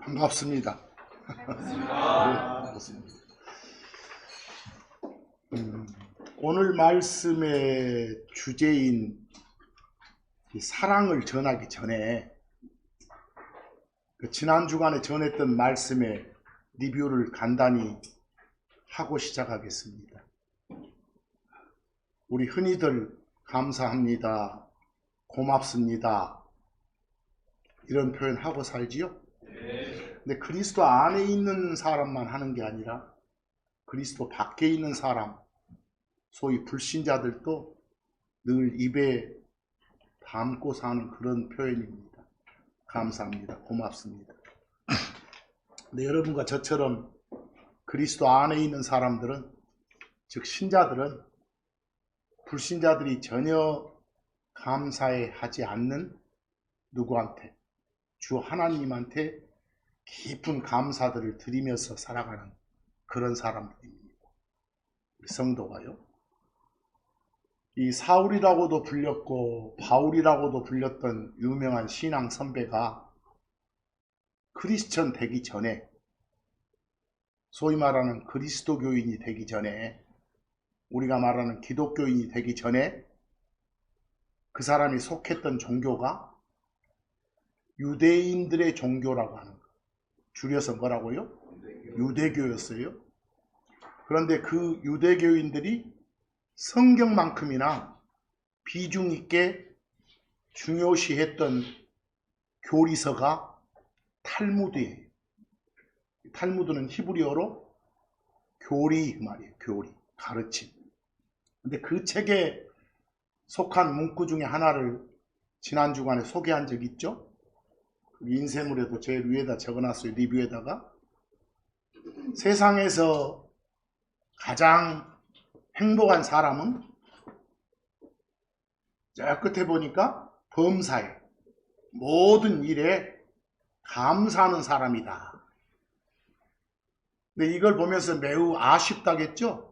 반갑습니다. 반갑습니다. 오늘 말씀의 주제인 사랑을 전하기 전에 지난 주간에 전했던 말씀의 리뷰를 간단히 하고 시작하겠습니다. 우리 흔히들 감사합니다, 고맙습니다 이런 표현 하고 살지요? 근데 그리스도 안에 있는 사람만 하는 게 아니라 그리스도 밖에 있는 사람, 소위 불신자들도 늘 입에 담고 사는 그런 표현입니다. 감사합니다, 고맙습니다. 근데 여러분과 저처럼 그리스도 안에 있는 사람들은, 즉 신자들은 불신자들이 전혀 감사해 하지 않는 누구한테? 주 하나님한테 깊은 감사들을 드리면서 살아가는 그런 사람들입니다. 우리 성도가요. 이 사울이라고도 불렸고 바울이라고도 불렸던 유명한 신앙 선배가 크리스천 되기 전에, 소위 말하는 그리스도교인이 되기 전에, 우리가 말하는 기독교인이 되기 전에 그 사람이 속했던 종교가 유대인들의 종교라고 하는 거, 줄여서 뭐라고요? 유대교였어요. 그런데 그 유대교인들이 성경만큼이나 비중 있게 중요시했던 교리서가 탈무드예요. 탈무드는 히브리어로 교리 말이에요. 교리, 가르침. 근데 그 책에 속한 문구 중에 하나를 지난 주간에 소개한 적 있죠? 인쇄물에도 제일 위에다 적어놨어요. 리뷰에다가 세상에서 가장 행복한 사람은 저 끝에 보니까 범사에 모든 일에 감사하는 사람이다. 근데 이걸 보면서 매우 아쉽다겠죠?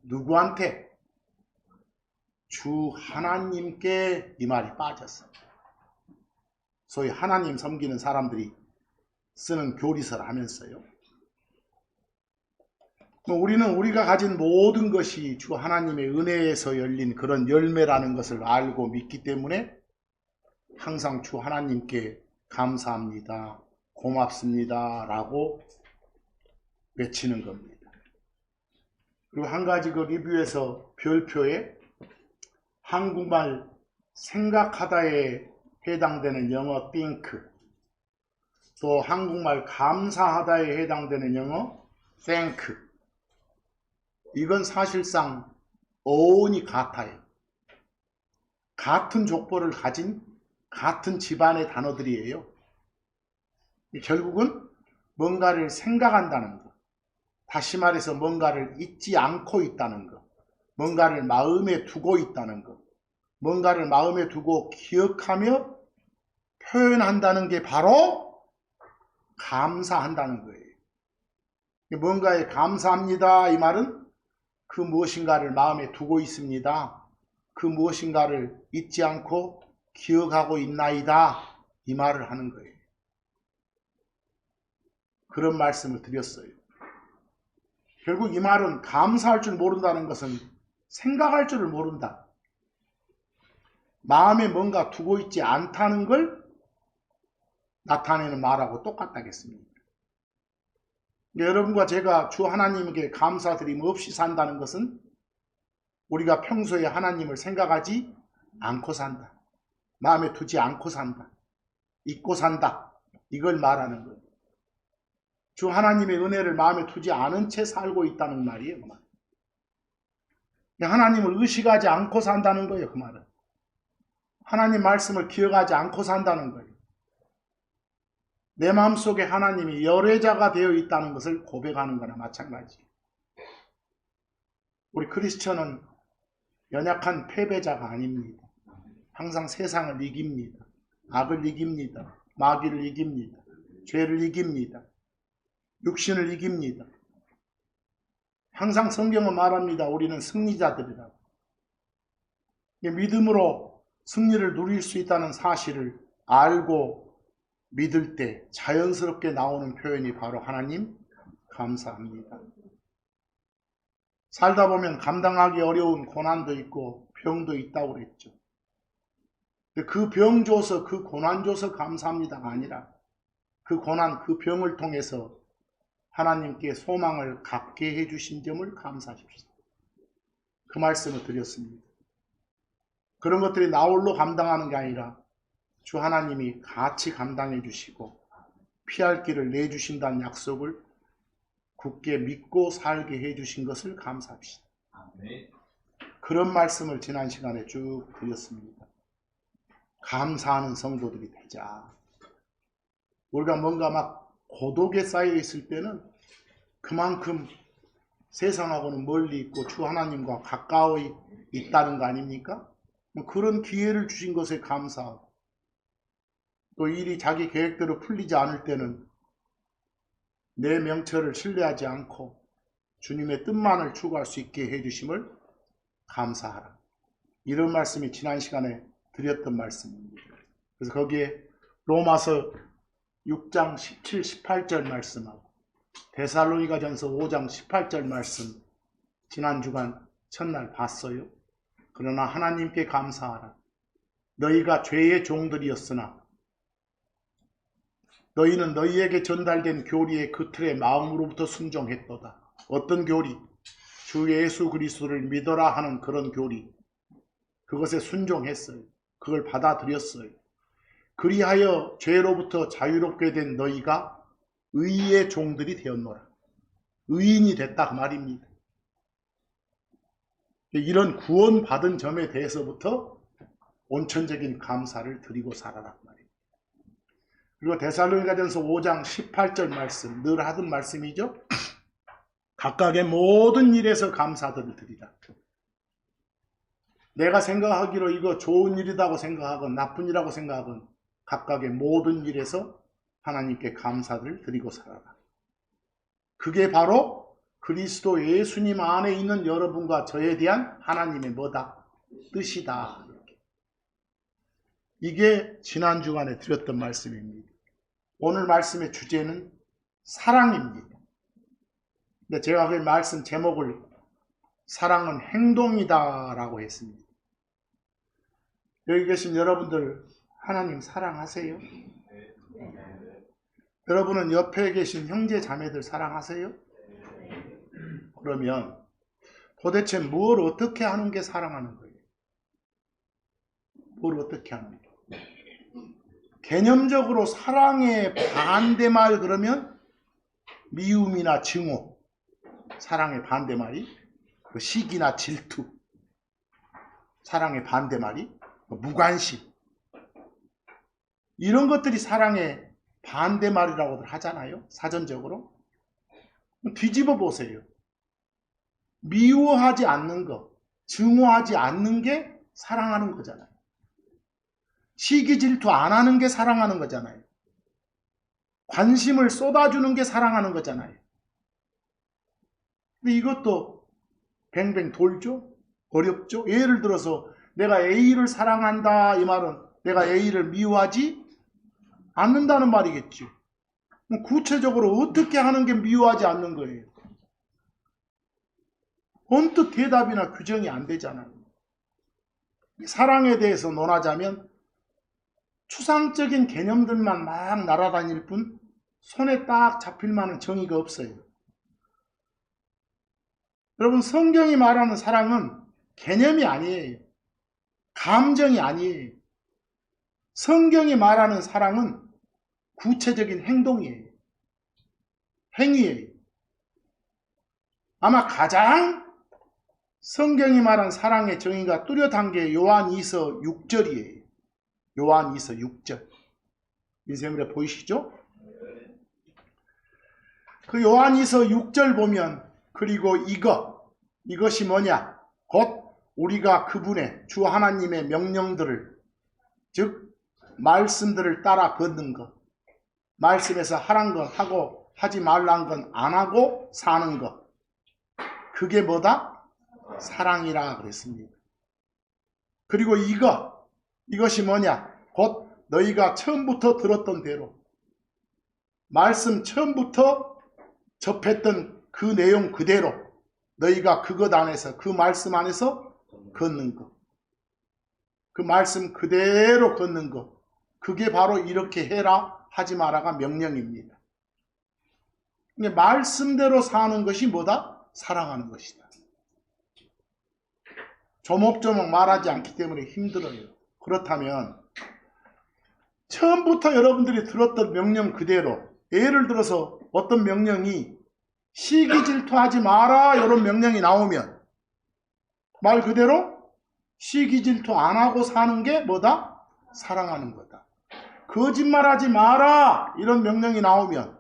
누구한테? 주 하나님께 이 말이 빠졌어. 소위 하나님 섬기는 사람들이 쓰는 교리서를 하면서요. 우리는 우리가 가진 모든 것이 주 하나님의 은혜에서 열린 그런 열매라는 것을 알고 믿기 때문에 항상 주 하나님께 감사합니다, 고맙습니다 라고 외치는 겁니다. 그리고 한 가지 그 리뷰에서 별표에 한국말 생각하다에 해당되는 영어 think, 또 한국말 감사하다에 해당되는 영어 thank, 이건 사실상 어원이 같아요. 같은 족보를 가진 같은 집안의 단어들이에요. 결국은 뭔가를 생각한다는 것, 다시 말해서 뭔가를 잊지 않고 있다는 것, 뭔가를 마음에 두고 있다는 것, 뭔가를 마음에 두고 기억하며 표현한다는 게 바로 감사한다는 거예요. 뭔가에 감사합니다 이 말은 그 무엇인가를 마음에 두고 있습니다, 그 무엇인가를 잊지 않고 기억하고 있나이다 이 말을 하는 거예요. 그런 말씀을 드렸어요. 결국 이 말은 감사할 줄 모른다는 것은 생각할 줄을 모른다, 마음에 뭔가 두고 있지 않다는 걸 나타내는 말하고 똑같다겠습니다. 여러분과 제가 주 하나님에게 감사드림 없이 산다는 것은 우리가 평소에 하나님을 생각하지 않고 산다, 마음에 두지 않고 산다, 잊고 산다, 이걸 말하는 거예요. 주 하나님의 은혜를 마음에 두지 않은 채 살고 있다는 말이에요. 그 말. 하나님을 의식하지 않고 산다는 거예요. 그 말은 하나님 말씀을 기억하지 않고 산다는 거예요. 내 마음속에 하나님이 열애자가 되어 있다는 것을 고백하는 거나 마찬가지예요. 우리 크리스천은 연약한 패배자가 아닙니다. 항상 세상을 이깁니다. 악을 이깁니다. 마귀를 이깁니다. 죄를 이깁니다. 육신을 이깁니다. 항상 성경은 말합니다. 우리는 승리자들이라고. 믿음으로 승리를 누릴 수 있다는 사실을 알고 믿을 때 자연스럽게 나오는 표현이 바로 하나님 감사합니다. 살다 보면 감당하기 어려운 고난도 있고 병도 있다고 그랬죠. 그 병 줘서 그 고난 줘서 감사합니다가 아니라 그 고난 그 병을 통해서 하나님께 소망을 갖게 해주신 점을 감사하십시오. 그 말씀을 드렸습니다. 그런 것들이 나 홀로 감당하는 게 아니라 주 하나님이 같이 감당해 주시고 피할 길을 내주신다는 약속을 굳게 믿고 살게 해주신 것을 감사합시다. 그런 말씀을 지난 시간에 쭉 드렸습니다. 감사하는 성도들이 되자. 우리가 뭔가 막 고독에 쌓여 있을 때는 그만큼 세상하고는 멀리 있고 주 하나님과 가까워 있다는 거 아닙니까? 그런 기회를 주신 것에 감사하고 또 일이 자기 계획대로 풀리지 않을 때는 내 명철을 신뢰하지 않고 주님의 뜻만을 추구할 수 있게 해주심을 감사하라. 이런 말씀이 지난 시간에 드렸던 말씀입니다. 그래서 거기에 로마서 6장 17, 18절 말씀하고 데살로니가전서 5장 18절 말씀 지난 주간 첫날 봤어요. 그러나 하나님께 감사하라. 너희가 죄의 종들이었으나 너희는 너희에게 전달된 교리의 그 틀에 마음으로부터 순종했도다. 어떤 교리? 주 예수 그리스도를 믿어라 하는 그런 교리. 그것에 순종했어요. 그걸 받아들였어요. 그리하여 죄로부터 자유롭게 된 너희가 의의 종들이 되었노라. 의인이 됐다 그 말입니다. 이런 구원받은 점에 대해서부터 온천적인 감사를 드리고 살아라 그 말입니다. 그리고 데살로니가전서 5장 18절 말씀, 늘 하던 말씀이죠. 각각의 모든 일에서 감사들을 드리라. 내가 생각하기로 이거 좋은 일이라고 생각하건 나쁜 일이라고 생각하건 각각의 모든 일에서 하나님께 감사를 드리고 살아라. 그게 바로 그리스도 예수님 안에 있는 여러분과 저에 대한 하나님의 뭐다? 뜻이다. 이게 지난 주간에 드렸던 말씀입니다. 오늘 말씀의 주제는 사랑입니다. 근데 제가 그 말씀 제목을 사랑은 행동이다 라고 했습니다. 여기 계신 여러분들 하나님 사랑하세요? 여러분은 옆에 계신 형제 자매들 사랑하세요? 그러면 도대체 뭘 어떻게 하는 게 사랑하는 거예요? 뭘 어떻게 하는 거예요? 개념적으로 사랑의 반대말 그러면 미움이나 증오, 사랑의 반대말이 시기나 질투, 사랑의 반대말이 무관심, 이런 것들이 사랑의 반대말이라고들 하잖아요. 사전적으로. 뒤집어 보세요. 미워하지 않는 것, 증오하지 않는 게 사랑하는 거잖아요. 시기 질투 안 하는 게 사랑하는 거잖아요. 관심을 쏟아주는 게 사랑하는 거잖아요. 근데 이것도 뱅뱅 돌죠? 어렵죠? 예를 들어서 내가 A를 사랑한다 이 말은 내가 A를 미워하지 않는다는 말이겠죠. 구체적으로 어떻게 하는 게 미워하지 않는 거예요? 언뜻 대답이나 규정이 안 되잖아요. 사랑에 대해서 논하자면 추상적인 개념들만 막 날아다닐 뿐 손에 딱 잡힐 만한 정의가 없어요. 여러분, 성경이 말하는 사랑은 개념이 아니에요. 감정이 아니에요. 성경이 말하는 사랑은 구체적인 행동이에요. 행위예요. 아마 가장 성경이 말한 사랑의 정의가 뚜렷한 게 요한2서 6절이에요. 요한2서 6절. 인쇄물에 보이시죠? 그 요한2서 6절 보면 그리고 이것이 뭐냐? 곧 우리가 그분의 주 하나님의 명령들을 즉 말씀들을 따라 걷는 것, 말씀에서 하란 건 하고 하지 말란 건 안 하고 사는 것, 그게 뭐다? 사랑이라 그랬습니다. 그리고 이것이 뭐냐? 곧 너희가 처음부터 들었던 대로 말씀 처음부터 접했던 그 내용 그대로 너희가 그것 안에서, 그 말씀 안에서 걷는 것. 그 말씀 그대로 걷는 것. 그게 바로 이렇게 해라 하지 마라가 명령입니다. 말씀대로 사는 것이 뭐다? 사랑하는 것이다. 조목조목 말하지 않기 때문에 힘들어요. 그렇다면 처음부터 여러분들이 들었던 명령 그대로, 예를 들어서 어떤 명령이 시기 질투하지 마라 이런 명령이 나오면 말 그대로 시기 질투 안 하고 사는 게 뭐다? 사랑하는 거다. 거짓말하지 마라 이런 명령이 나오면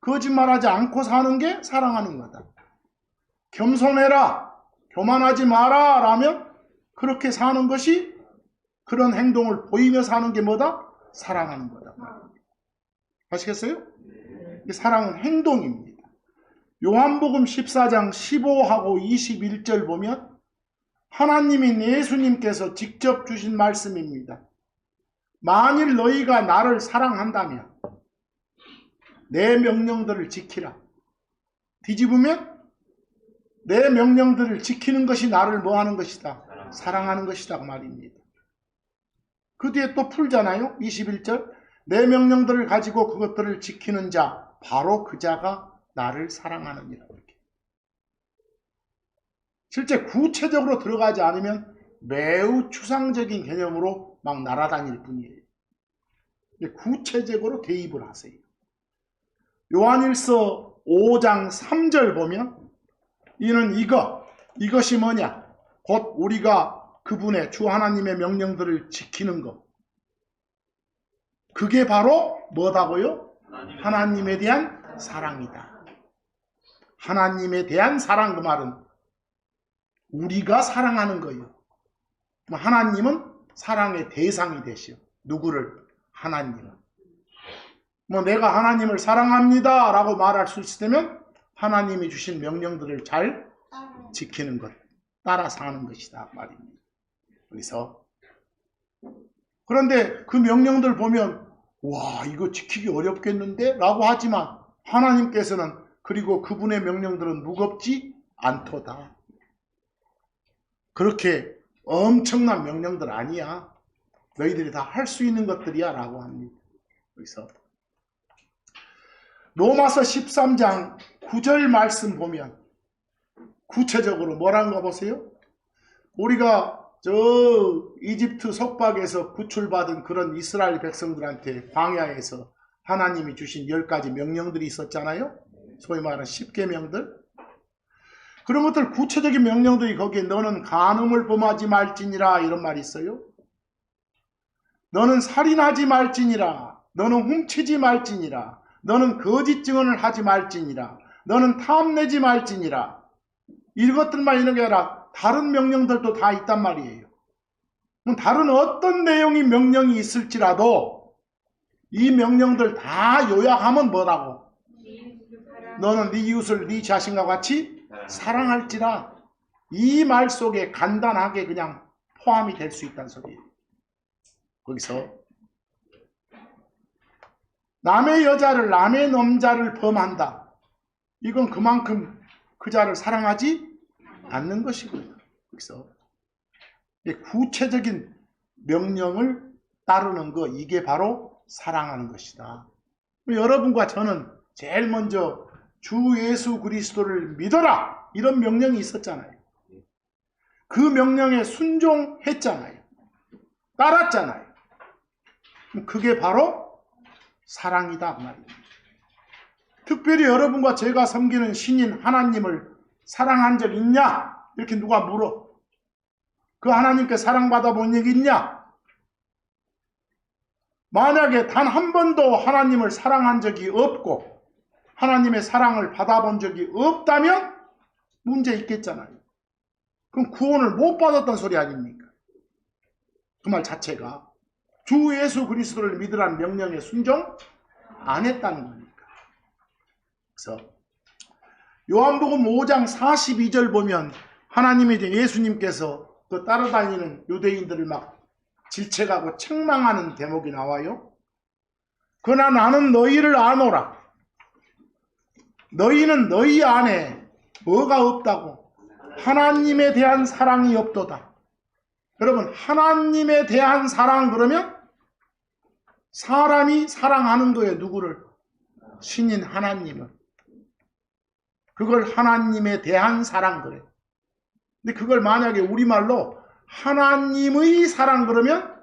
거짓말하지 않고 사는 게 사랑하는 거다. 겸손해라, 교만하지 마라 라면 그렇게 사는 것이, 그런 행동을 보이며 사는 게 뭐다? 사랑하는 거다. 아시겠어요? 사랑은 행동입니다. 요한복음 14장 15하고 21절 보면 하나님인 예수님께서 직접 주신 말씀입니다. 만일 너희가 나를 사랑한다면 내 명령들을 지키라. 뒤집으면 내 명령들을 지키는 것이 나를 뭐 하는 것이다? 사랑하는 것이다 그 말입니다. 그 뒤에 또 풀잖아요. 21절 내 명령들을 가지고 그것들을 지키는 자 바로 그 자가 나를 사랑하느니라. 실제 구체적으로 들어가지 않으면 매우 추상적인 개념으로 막 날아다닐 뿐이에요. 구체적으로 대입을 하세요. 요한일서 5장 3절 보면 이는 이것이 뭐냐? 곧 우리가 그분의 주 하나님의 명령들을 지키는 것. 그게 바로 뭐다고요? 하나님에 대한 사랑이다. 하나님에 대한 사랑, 그 말은 우리가 사랑하는 거예요. 하나님은 사랑의 대상이 되시오. 누구를? 하나님은. 내가 하나님을 사랑합니다 라고 말할 수 있으면 하나님이 주신 명령들을 잘 지키는 것, 따라 사는 것이다 말입니다. 그런데 그 명령들 보면 와, 이거 지키기 어렵겠는데? 라고 하지만 하나님께서는 그리고 그분의 명령들은 무겁지 않도다. 그렇게 엄청난 명령들 아니야. 너희들이 다 할 수 있는 것들이야 라고 합니다. 그래서 로마서 13장 9절 말씀 보면 구체적으로 뭐라는 거 보세요. 우리가 저 이집트 속박에서 구출받은 그런 이스라엘 백성들한테 광야에서 하나님이 주신 10가지 명령들이 있었잖아요. 소위 말하는 10계명들. 그런 것들 구체적인 명령들이 거기에 너는 간음을 범하지 말지니라 이런 말이 있어요. 너는 살인하지 말지니라. 너는 훔치지 말지니라. 너는 거짓 증언을 하지 말지니라. 너는 탐내지 말지니라. 이것들만 있는 게 아니라 다른 명령들도 다 있단 말이에요. 다른 어떤 내용이 명령이 있을지라도 이 명령들 다 요약하면 뭐라고? 너는 네 이웃을 네 자신과 같이 사랑할지라. 이 말 속에 간단하게 그냥 포함이 될 수 있다는 소리예요. 거기서 남의 여자를 남의 남자를 범한다. 이건 그만큼 그 자를 사랑하지 않는 것이고요. 그래서 구체적인 명령을 따르는 거, 이게 바로 사랑하는 것이다. 여러분과 저는 제일 먼저 주 예수 그리스도를 믿어라 이런 명령이 있었잖아요. 그 명령에 순종했잖아요. 따랐잖아요. 그게 바로 사랑이다 말입니다. 특별히 여러분과 제가 섬기는 신인 하나님을 사랑한 적 있냐? 이렇게 누가 물어. 그 하나님께 사랑받아 본 적 있냐? 만약에 단 한 번도 하나님을 사랑한 적이 없고 하나님의 사랑을 받아본 적이 없다면 문제 있겠잖아요. 그럼 구원을 못 받았다는 소리 아닙니까? 그 말 자체가 주 예수 그리스도를 믿으라는 명령에 순종 안 했다는 거니까. 그래서 요한복음 5장 42절 보면 하나님의 이제 예수님께서 그 따라다니는 유대인들을 막 질책하고 책망하는 대목이 나와요. 그러나 나는 너희를 아노라. 너희는 너희 안에 뭐가 없다고? 하나님에 대한 사랑이 없도다. 여러분, 하나님에 대한 사랑 그러면 사람이 사랑하는 거예요. 누구를? 신인 하나님을. 그걸 하나님에 대한 사랑 그래. 근데 그걸 만약에 우리말로 하나님의 사랑 그러면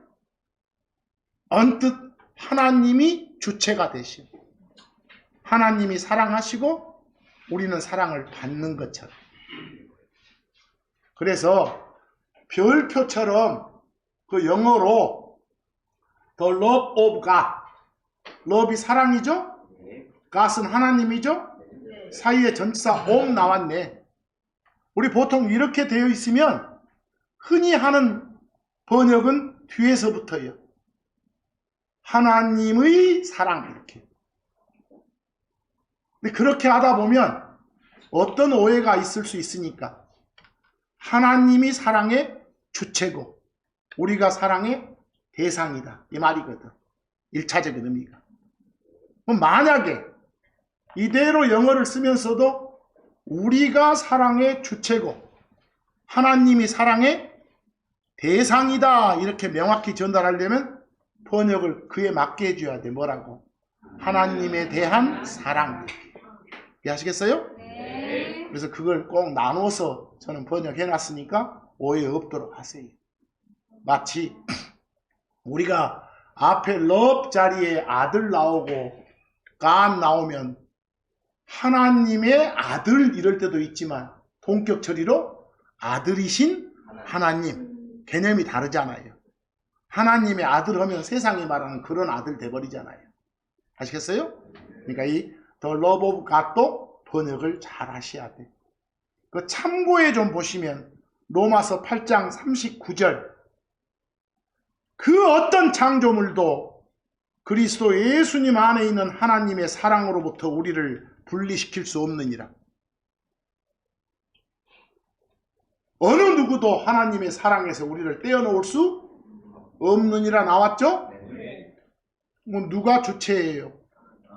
언뜻 하나님이 주체가 되시오. 하나님이 사랑하시고 우리는 사랑을 받는 것처럼. 그래서 별표처럼 그 영어로 The love of God. love이 사랑이죠? God은 하나님이죠? 사이에 전치사 of 나왔네. 우리 보통 이렇게 되어 있으면 흔히 하는 번역은 뒤에서부터요. 하나님의 사랑 이렇게. 근데 그렇게 하다 보면 어떤 오해가 있을 수 있으니까 하나님이 사랑의 주체고 우리가 사랑의 대상이다 이 말이거든. 1차적인 의미가. 그럼 만약에 이대로 영어를 쓰면서도 우리가 사랑의 주체고 하나님이 사랑의 대상이다 이렇게 명확히 전달하려면 번역을 그에 맞게 해줘야 돼. 뭐라고? 하나님에 대한 사랑. 이해하시겠어요? 네. 그래서 그걸 꼭 나눠서 저는 번역해놨으니까 오해 없도록 하세요. 마치 우리가 앞에 love 자리에 아들 나오고 God 나오면 하나님의 아들 이럴 때도 있지만 동격 처리로 아들이신 하나님 개념이 다르잖아요. 하나님의 아들 하면 세상이 말하는 그런 아들 돼버리잖아요. 아시겠어요? 그러니까 이 The Love of God도 번역을 잘 하셔야 돼. 그 참고에 좀 보시면 로마서 8장 39절 그 어떤 창조물도 그리스도 예수님 안에 있는 하나님의 사랑으로부터 우리를 분리시킬 수 없느니라. 어느 누구도 하나님의 사랑에서 우리를 떼어놓을 수 없느니라 나왔죠? 뭐 누가 주체예요?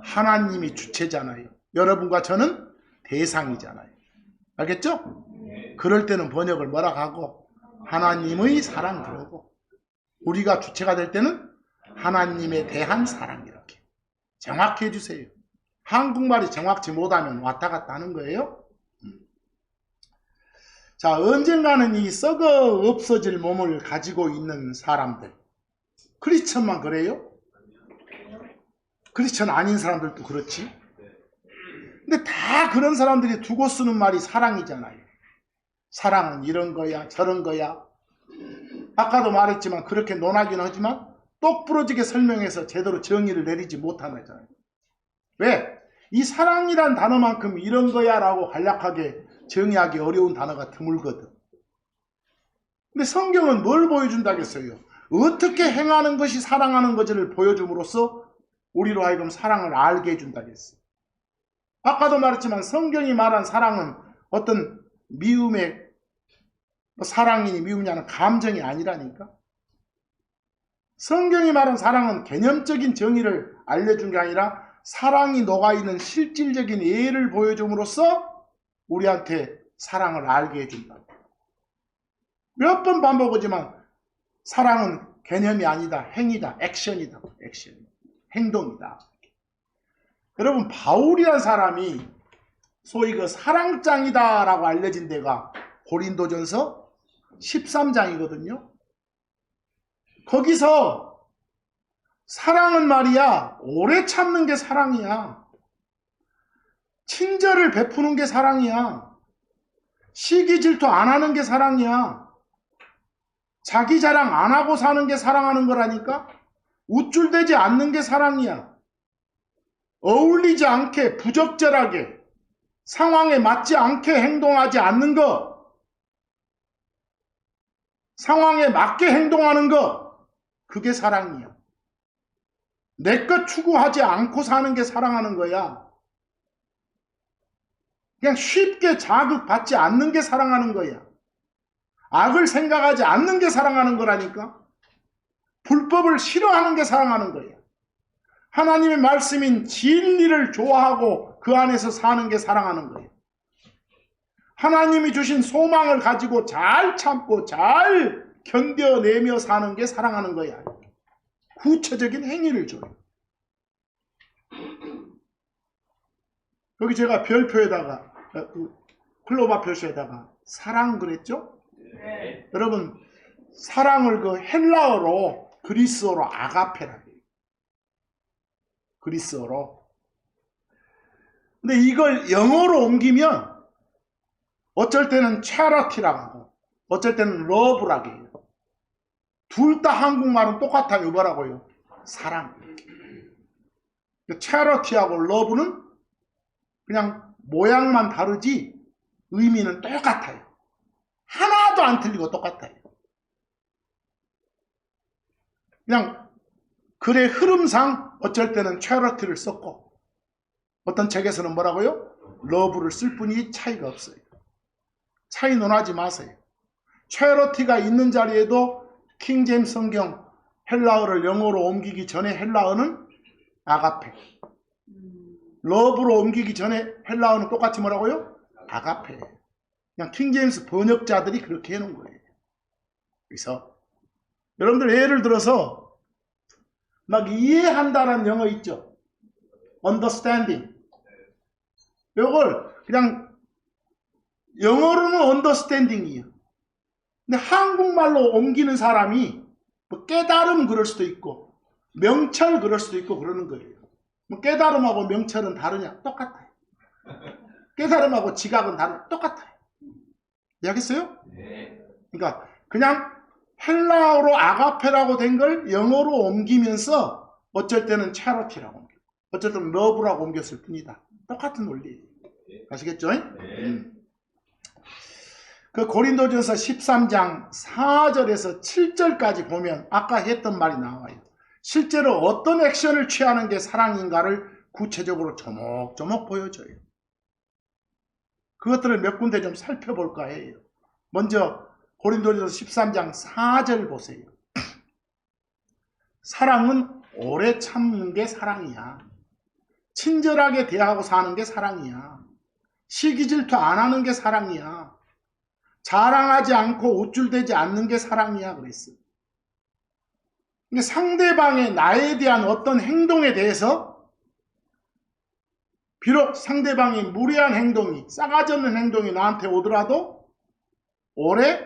하나님이 주체잖아요. 여러분과 저는 대상이잖아요. 알겠죠? 그럴 때는 번역을 뭐라고 하고 하나님의 사랑 그러고 우리가 주체가 될 때는 하나님에 대한 사랑 이렇게 정확히 해주세요. 한국말이 정확치 못하면 왔다 갔다 하는 거예요. 자, 언젠가는 이 썩어 없어질 몸을 가지고 있는 사람들. 크리스천만 그래요? 크리스천 아닌 사람들도 그렇지. 근데 다 그런 사람들이 두고 쓰는 말이 사랑이잖아요. 사랑은 이런 거야, 저런 거야. 아까도 말했지만 그렇게 논하긴 하지만 똑부러지게 설명해서 제대로 정의를 내리지 못하잖아요. 왜? 이 사랑이란 단어만큼 이런 거야 라고 간략하게 정의하기 어려운 단어가 드물거든. 근데 성경은 뭘 보여준다겠어요? 어떻게 행하는 것이 사랑하는 것을 보여줌으로써 우리로 하여금 사랑을 알게 해준다겠어요. 아까도 말했지만 성경이 말한 사랑은 어떤 미움의 사랑이니 미움이냐는 감정이 아니라니까. 성경이 말한 사랑은 개념적인 정의를 알려준 게 아니라 사랑이 녹아있는 실질적인 예를 보여줌으로써 우리한테 사랑을 알게 해준다. 몇 번 반복하지만 사랑은 개념이 아니다. 행위다. 액션이다. 액션. 행동이다. 여러분 바울이란 사람이 소위 그 사랑장이다 라고 알려진 데가 고린도전서 13장이거든요. 거기서 사랑은 말이야 오래 참는 게 사랑이야. 친절을 베푸는 게 사랑이야. 시기 질투 안 하는 게 사랑이야. 자기 자랑 안 하고 사는 게 사랑하는 거라니까. 우쭐대지 않는 게 사랑이야. 어울리지 않게 부적절하게 상황에 맞지 않게 행동하지 않는 거. 상황에 맞게 행동하는 거. 그게 사랑이야. 내 것 추구하지 않고 사는 게 사랑하는 거야. 그냥 쉽게 자극받지 않는 게 사랑하는 거야. 악을 생각하지 않는 게 사랑하는 거라니까. 불법을 싫어하는 게 사랑하는 거야. 하나님의 말씀인 진리를 좋아하고 그 안에서 사는 게 사랑하는 거예요. 하나님이 주신 소망을 가지고 잘 참고 잘 견뎌내며 사는 게 사랑하는 거야. 구체적인 행위를 줘요. 여기 제가 별표에다가 클로바 표시에다가 사랑 그랬죠? 네. 여러분 사랑을 그 헬라어로 그리스어로 아가페라고 해요. 그리스어로. 근데 이걸 영어로 옮기면 어쩔 때는 charity라고 하고 어쩔 때는 love라고 해요. 둘 다 한국말은 똑같아요. 뭐라고요? 사랑. charity하고 love는 그냥 모양만 다르지 의미는 똑같아요. 하나도 안 틀리고 똑같아요. 그냥 글의 흐름상 어쩔 때는 charity를 썼고 어떤 책에서는 뭐라고요? love를 쓸 뿐이 차이가 없어요. 차이 논하지 마세요. charity가 있는 자리에도 킹제임스 성경 헬라어를 영어로 옮기기 전에 헬라어는 아가페. love로 옮기기 전에 헬라어는 똑같이 뭐라고요? 아가페. 그냥 킹제임스 번역자들이 그렇게 해놓은 거예요. 그래서 여러분들 예를 들어서 막 이해한다라는 영어 있죠? understanding. 이걸 그냥 영어로는 understanding이에요. 근데 한국말로 옮기는 사람이 뭐 깨달음 그럴 수도 있고 명철 그럴 수도 있고 그러는 거예요. 뭐 깨달음하고 명철은 다르냐? 똑같아요. 깨달음하고 지각은 똑같아요. 이해하겠어요? 네. 그러니까 그냥 헬라어로 아가페라고 된 걸 영어로 옮기면서 어쩔 때는 charity라고 옮겨, 어쩔 때는 love라고 옮겼을 뿐이다. 똑같은 논리예요. 아시겠죠? 네. 그 고린도전서 13장 4절에서 7절까지 보면 아까 했던 말이 나와요. 실제로 어떤 액션을 취하는 게 사랑인가를 구체적으로 조목조목 보여줘요. 그것들을 몇 군데 좀 살펴볼까 해요. 먼저 고린도전서 13장 4절 보세요. 사랑은 오래 참는 게 사랑이야. 친절하게 대하고 사는 게 사랑이야. 시기 질투 안 하는 게 사랑이야. 자랑하지 않고 우쭐대지 않는 게 사랑이야 그랬어요. 근데 상대방의 나에 대한 어떤 행동에 대해서 비록 상대방이 무례한 행동이 싸가지 없는 행동이 나한테 오더라도 오래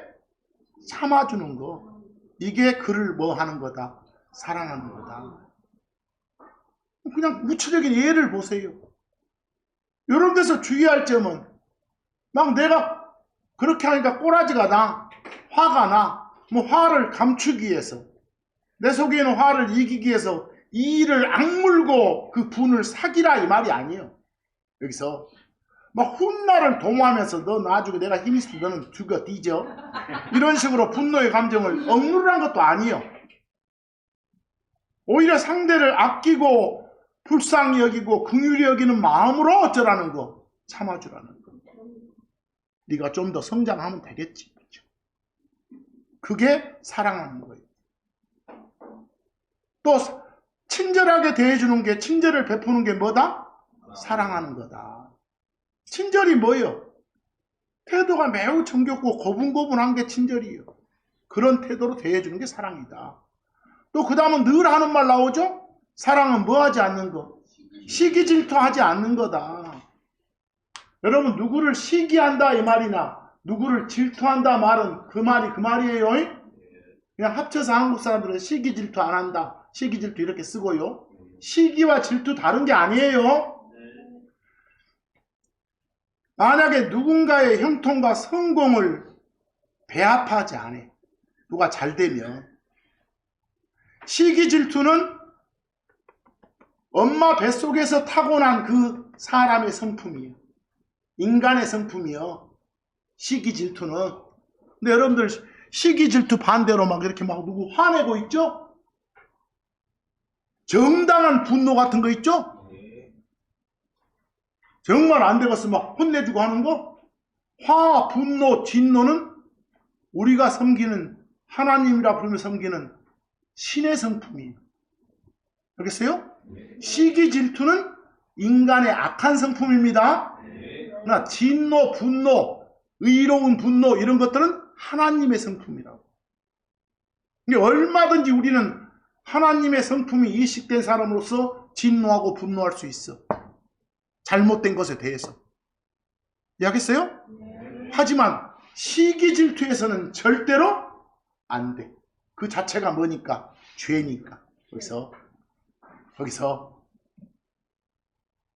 참아주는 거, 이게 그를 뭐 하는 거다? 사랑하는 거다. 그냥 구체적인 예를 보세요. 이런 데서 주의할 점은 막 내가 그렇게 하니까 꼬라지가 나, 화가 나, 뭐 화를 감추기 위해서 내 속에 있는 화를 이기기 위해서 이 일을 악물고 그 분을 사기라 이 말이 아니에요. 여기서 막 훗날을 도모하면서 너 나중에 내가 힘이 있으면 너는 죽어 뒤져 이런 식으로 분노의 감정을 억누르는 것도 아니에요. 오히려 상대를 아끼고 불쌍히 여기고 긍휼히 여기는 마음으로 어쩌라는 거, 참아주라는 거. 네가 좀 더 성장하면 되겠지. 그게 사랑하는 거예요. 또 친절하게 대해주는 게, 친절을 베푸는 게 뭐다? 사랑하는 거다. 친절이 뭐예요? 태도가 매우 정겹고 고분고분한 게 친절이에요. 그런 태도로 대해주는 게 사랑이다. 또 그 다음은 늘 하는 말 나오죠? 사랑은 뭐 하지 않는 거? 시기 질투하지 않는 거다. 여러분 누구를 시기한다 이 말이나 누구를 질투한다 말은 그 말이에요. 그냥 합쳐서 한국 사람들은 시기 질투 안 한다, 시기 질투 이렇게 쓰고요. 시기와 질투 다른 게 아니에요. 만약에 누군가의 형통과 성공을 배합하지 않아, 누가 잘 되면, 시기 질투는 엄마 뱃속에서 타고난 그 사람의 성품이에요. 인간의 성품이요. 시기 질투는. 근데 여러분들 시기 질투 반대로 막 이렇게 막 누구 화내고 있죠? 정당한 분노 같은 거 있죠? 정말 안 되겠으면 막 혼내주고 하는 거? 화, 분노, 진노는 우리가 섬기는 하나님이라 부르며 섬기는 신의 성품이에요. 알겠어요? 시기 질투는 인간의 악한 성품입니다. 그러나 진노, 분노, 의로운 분노 이런 것들은 하나님의 성품이라고. 근데 얼마든지 우리는 하나님의 성품이 이식된 사람으로서 진노하고 분노할 수 있어. 잘못된 것에 대해서. 이해하겠어요? 하지만 시기 질투에서는 절대로 안 돼. 그 자체가 뭐니까? 죄니까. 거기서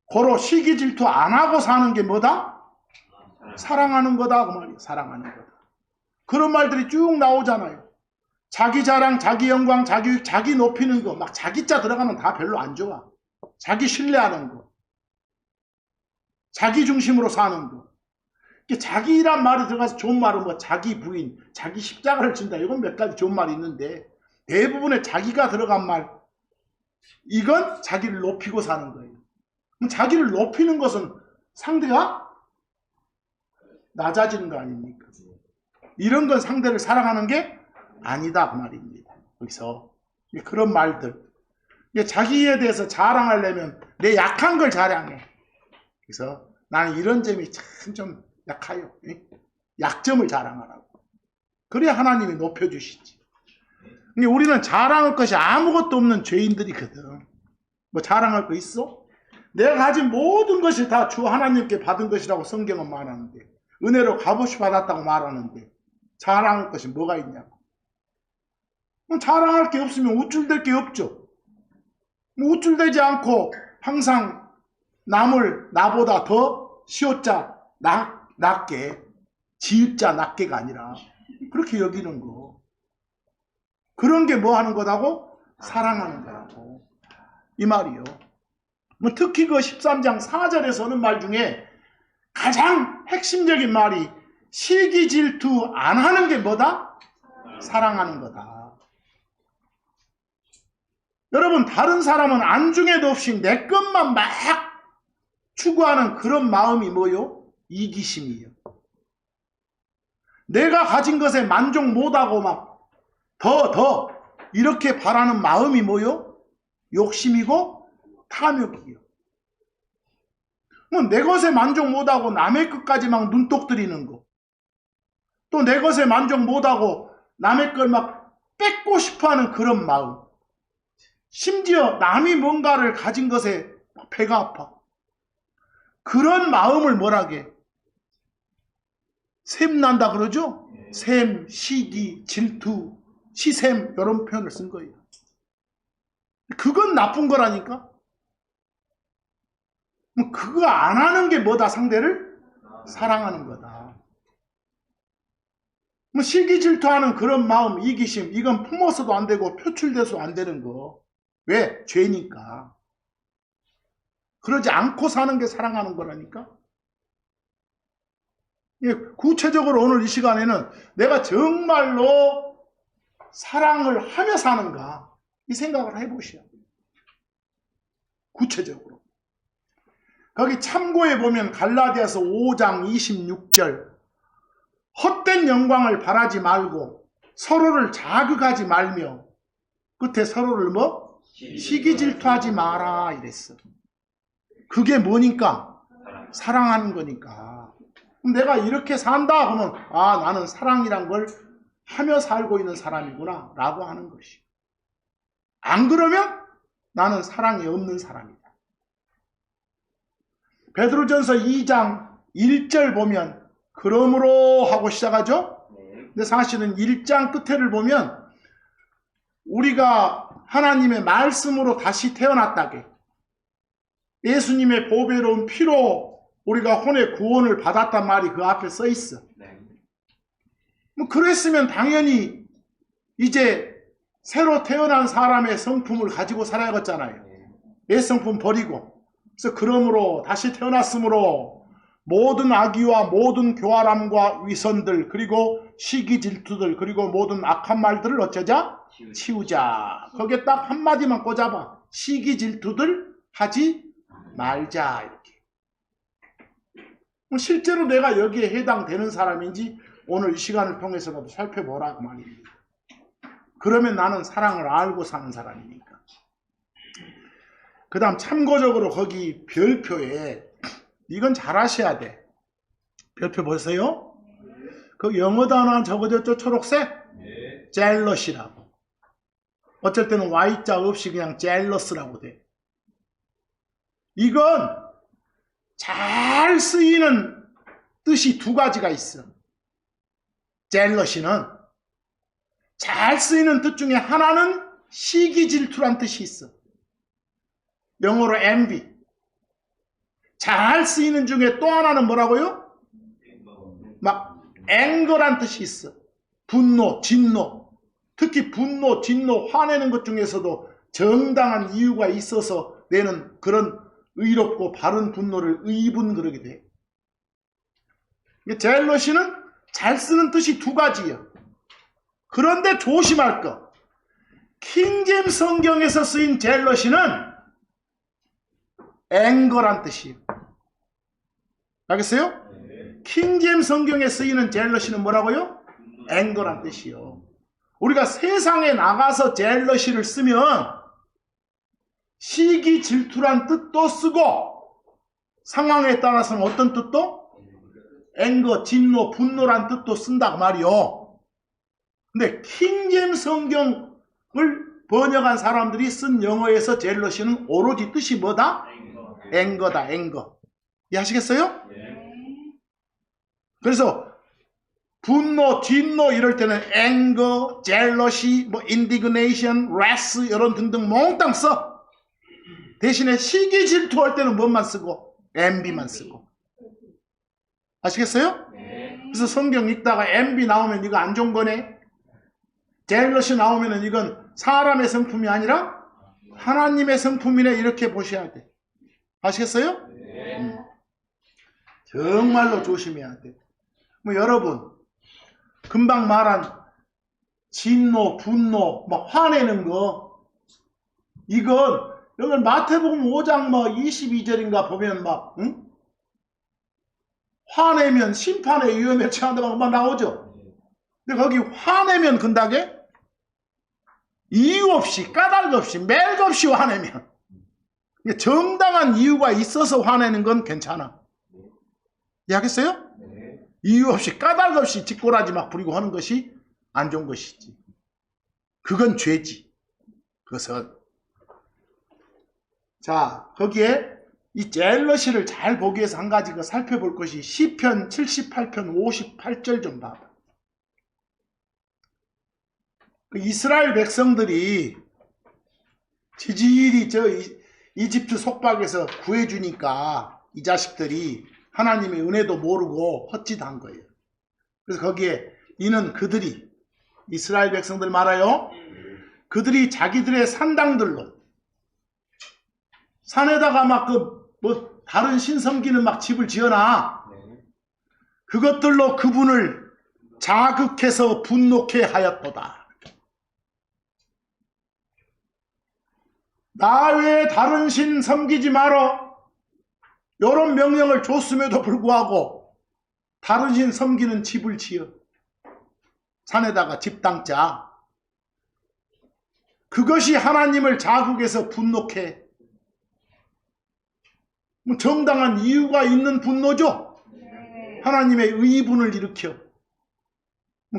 고로 시기 질투 안 하고 사는 게 뭐다? 사랑하는 거다. 그 말이에요. 사랑하는 거다. 그런 말들이 쭉 나오잖아요. 자기 자랑, 자기 영광, 자기 높이는 거, 막 자기자 들어가면 다 별로 안 좋아. 자기 신뢰하는 거. 자기 중심으로 사는 거. 자기란 말이 들어가서 좋은 말은 뭐 자기 부인, 자기 십자가를 진다. 이건 몇 가지 좋은 말이 있는데 대부분의 자기가 들어간 말, 이건 자기를 높이고 사는 거예요. 그럼 자기를 높이는 것은 상대가 낮아지는 거 아닙니까? 이런 건 상대를 사랑하는 게 아니다 그 말입니다. 여기서 그런 말들, 자기에 대해서 자랑하려면 내 약한 걸 자랑해. 그래서 나는 이런 점이 참 좀 약해요. 약점을 자랑하라고. 그래야 하나님이 높여주시지. 근데 우리는 자랑할 것이 아무것도 없는 죄인들이거든. 뭐 자랑할 거 있어? 내가 가진 모든 것이 다 주 하나님께 받은 것이라고 성경은 말하는데, 은혜로 값없이 받았다고 말하는데 자랑할 것이 뭐가 있냐고. 자랑할 게 없으면 우쭐댈 게 없죠. 우쭐대지 않고 항상 남을 나보다 더 시옷자 낮게, 지읒자 낮게가 아니라 그렇게 여기는 거. 그런 게 뭐 하는 거다고? 사랑하는 거라고. 이 말이요. 특히 그 13장 4절에서 하는 말 중에 가장 핵심적인 말이 시기 질투 안 하는 게 뭐다? 사랑하는 거다. 여러분, 다른 사람은 안중에도 없이 내 것만 막 추구하는 그런 마음이 뭐요? 이기심이에요. 내가 가진 것에 만족 못하고 막 더 이렇게 바라는 마음이 뭐요? 욕심이고 탐욕이요. 내 것에 만족 못하고 남의 것까지 막 눈독 들이는 거. 또 내 것에 만족 못하고 남의 걸 막 뺏고 싶어하는 그런 마음. 심지어 남이 뭔가를 가진 것에 배가 아파. 그런 마음을 뭐라게? 샘난다 그러죠? 샘, 시기, 질투, 시샘 이런 표현을 쓴 거예요. 그건 나쁜 거라니까. 그거 안 하는 게 뭐다? 상대를 사랑하는 거다. 시기 질투하는 그런 마음, 이기심, 이건 품어서도 안 되고 표출돼서 안 되는 거. 왜? 죄니까. 그러지 않고 사는 게 사랑하는 거라니까. 구체적으로 오늘 이 시간에는 내가 정말로 사랑을 하며 사는가 이 생각을 해보시오. 구체적으로. 거기 참고해 보면 갈라디아서 5장 26절 헛된 영광을 바라지 말고 서로를 자극하지 말며 끝에 서로를 뭐? 시기 질투하지 마라 이랬어. 그게 뭐니까? 사랑하는 거니까. 그럼 내가 이렇게 산다 하면 나는 사랑이란 걸 하며 살고 있는 사람이구나 라고 하는 것이. 안 그러면 나는 사랑이 없는 사람이다. 베드로전서 2장 1절 보면 그러므로 하고 시작하죠. 근데 사실은 1장 끝에를 보면 우리가 하나님의 말씀으로 다시 태어났다게 예수님의 보배로운 피로 우리가 혼의 구원을 받았단 말이 그 앞에 써 있어. 그랬으면 당연히 이제 새로 태어난 사람의 성품을 가지고 살아야겠잖아요. 옛 성품 버리고. 그래서 그러므로 다시 태어났으므로 모든 악의와 모든 교활함과 위선들 그리고 시기 질투들 그리고 모든 악한 말들을 어쩌자? 치우자. 거기에 딱 한마디만 꽂아봐. 시기 질투들 하지 말자. 이렇게. 실제로 내가 여기에 해당되는 사람인지 오늘 이 시간을 통해서라도 살펴보라 그 말입니다. 그러면 나는 사랑을 알고 사는 사람이니까. 그 다음 참고적으로 거기 별표에 이건 잘 아셔야 돼. 별표 보세요. 그 영어 단어 적어졌죠? 초록색? jealous이라고. 어쩔 때는 Y자 없이 그냥 jealous라고 돼. 이건 잘 쓰이는 뜻이 두 가지가 있어. jealous는 잘 쓰이는 뜻 중에 하나는 시기 질투란 뜻이 있어. 영어로 envy. 잘 쓰이는 중에 또 하나는 뭐라고요? 막 anger란 뜻이 있어. 분노, 진노. 특히 분노, 진노, 화내는 것 중에서도 정당한 이유가 있어서 내는 그런 의롭고 바른 분노를 의분 그러게 돼. 젤러시는 잘 쓰는 뜻이 두 가지예요. 그런데 조심할 거. 킹제임스 성경에서 쓰인 젤러시는 앵거란 뜻이에요. 알겠어요? 킹제임스 성경에 쓰이는 젤러시는 뭐라고요? 앵거란 뜻이요. 우리가 세상에 나가서 젤러시를 쓰면 시기 질투란 뜻도 쓰고 상황에 따라서는 어떤 뜻도? 앵거, 진노, 분노란 뜻도 쓴다고 말이요. 근데 킹제임스 성경을 번역한 사람들이 쓴 영어에서 젤러시는 오로지 뜻이 뭐다? 앵거다, 앵거. 이해하시겠어요? 그래서 분노, 진노 이럴 때는 anger, jealousy, 뭐 indignation, wrath 이런 등등 몽땅 써. 대신에 시기 질투할 때는 뭐만 쓰고? envy만 쓰고. 아시겠어요? 그래서 성경 읽다가 envy 나오면 이거 안 좋은 거네. jealousy 나오면 이건 사람의 성품이 아니라 하나님의 성품이네 이렇게 보셔야 돼. 아시겠어요? 정말로 조심해야 돼. 뭐 여러분 금방 말한 진노, 분노, 막 화내는 거 이건 여기 마태복음 5장 뭐 22절인가 보면 막 화내면 심판의 위험에 처한다고 막 나오죠. 근데 거기 화내면 근다게 이유 없이 까닭 없이 멜 없이 화내면 정당한 이유가 있어서 화내는 건 괜찮아. 이해하겠어요? 이유 없이 까닭 없이 짓고라지 막 부리고 하는 것이 안 좋은 것이지. 그건 죄지. 그것은. 자, 거기에 이 젤러시를 잘 보기 위해서 한 가지 살펴볼 것이 시편 78편 58절 좀 봐봐. 그 이스라엘 백성들이 지질이 저 이집트 속박에서 구해주니까 이 자식들이 하나님의 은혜도 모르고 헛짓한 거예요. 그래서 거기에 이는 그들이 이스라엘 백성들 말아요. 그들이 자기들의 산당들로 산에다가 막 뭐 다른 신 섬기는 막 집을 지어놔. 그것들로 그분을 자극해서 분노케 하였도다. 나 외에 다른 신 섬기지 말어. 이런 명령을 줬음에도 불구하고 다른 신 섬기는 집을 지어. 산에다가 집당자. 그것이 하나님을 자극해서 분노케. 정당한 이유가 있는 분노죠. 하나님의 의분을 일으켜.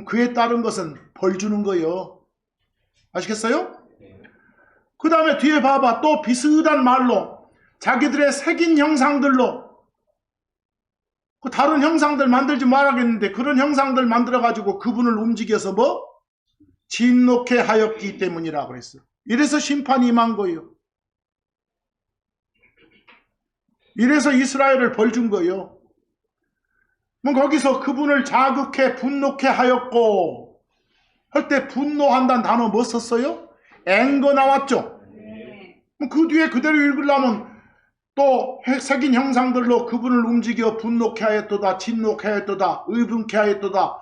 그에 따른 것은 벌 주는 거예요. 아시겠어요? 그 다음에 뒤에 봐봐. 또 비슷한 말로 자기들의 새긴 형상들로 다른 형상들 만들지 말아야겠는데 그런 형상들 만들어가지고 그분을 움직여서 뭐? 진노케 하였기 때문이라고 그랬어. 이래서 심판이 임한 거예요. 이래서 이스라엘을 벌 준 거예요. 거기서 그분을 자극해 분노케 하였고 할 때 분노한다는 단어 뭐 썼어요? 앵거 나왔죠. 그 뒤에 그대로 읽으려면 또 새긴 형상들로 그분을 움직여 분노케 하였도다, 진노케 하였도다, 의분케 하였도다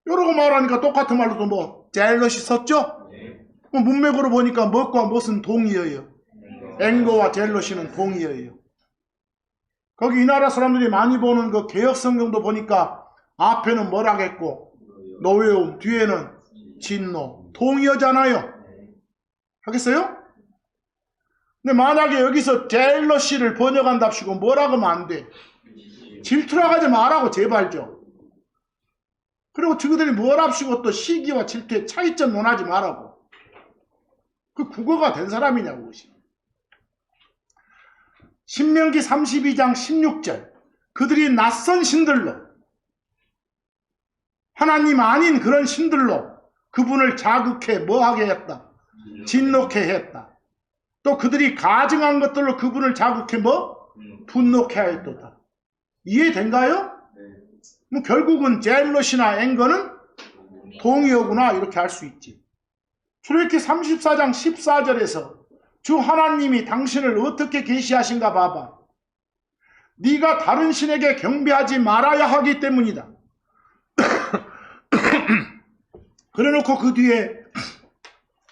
이러고 말하니까 똑같은 말로도 뭐 젤러시 썼죠? 문맥으로 보니까 무엇과 무엇은 동의어예요. 앵거와 젤러시는 동의어예요. 거기 이 나라 사람들이 많이 보는 그 개혁성경도 보니까 앞에는 뭐라겠고 노여움, 뒤에는 진노, 동의어잖아요. 하겠어요? 근데 만약에 여기서 젤러시를 번역한답시고 뭐라고 하면 안 돼. 질투라고 하지 말라고 제발 좀. 그리고 저들이 뭐랍시고 또 시기와 질투의 차이점 논하지 말라고. 그 국어가 된 사람이냐고. 그것이. 신명기 32장 16절. 그들이 낯선 신들로, 하나님 아닌 그런 신들로 그분을 자극해 뭐하게 했다? 진노케 했다. 또 그들이 가증한 것들로 그분을 자극해 뭐? 분노케 하였도다. 이해된가요? 뭐 결국은 젤러시나 앵거는 동의어구나 이렇게 할 수 있지. 출애굽기 34장 14절에서 주 하나님이 당신을 어떻게 계시하신가 봐봐. 네가 다른 신에게 경배하지 말아야 하기 때문이다. 그래놓고 그 뒤에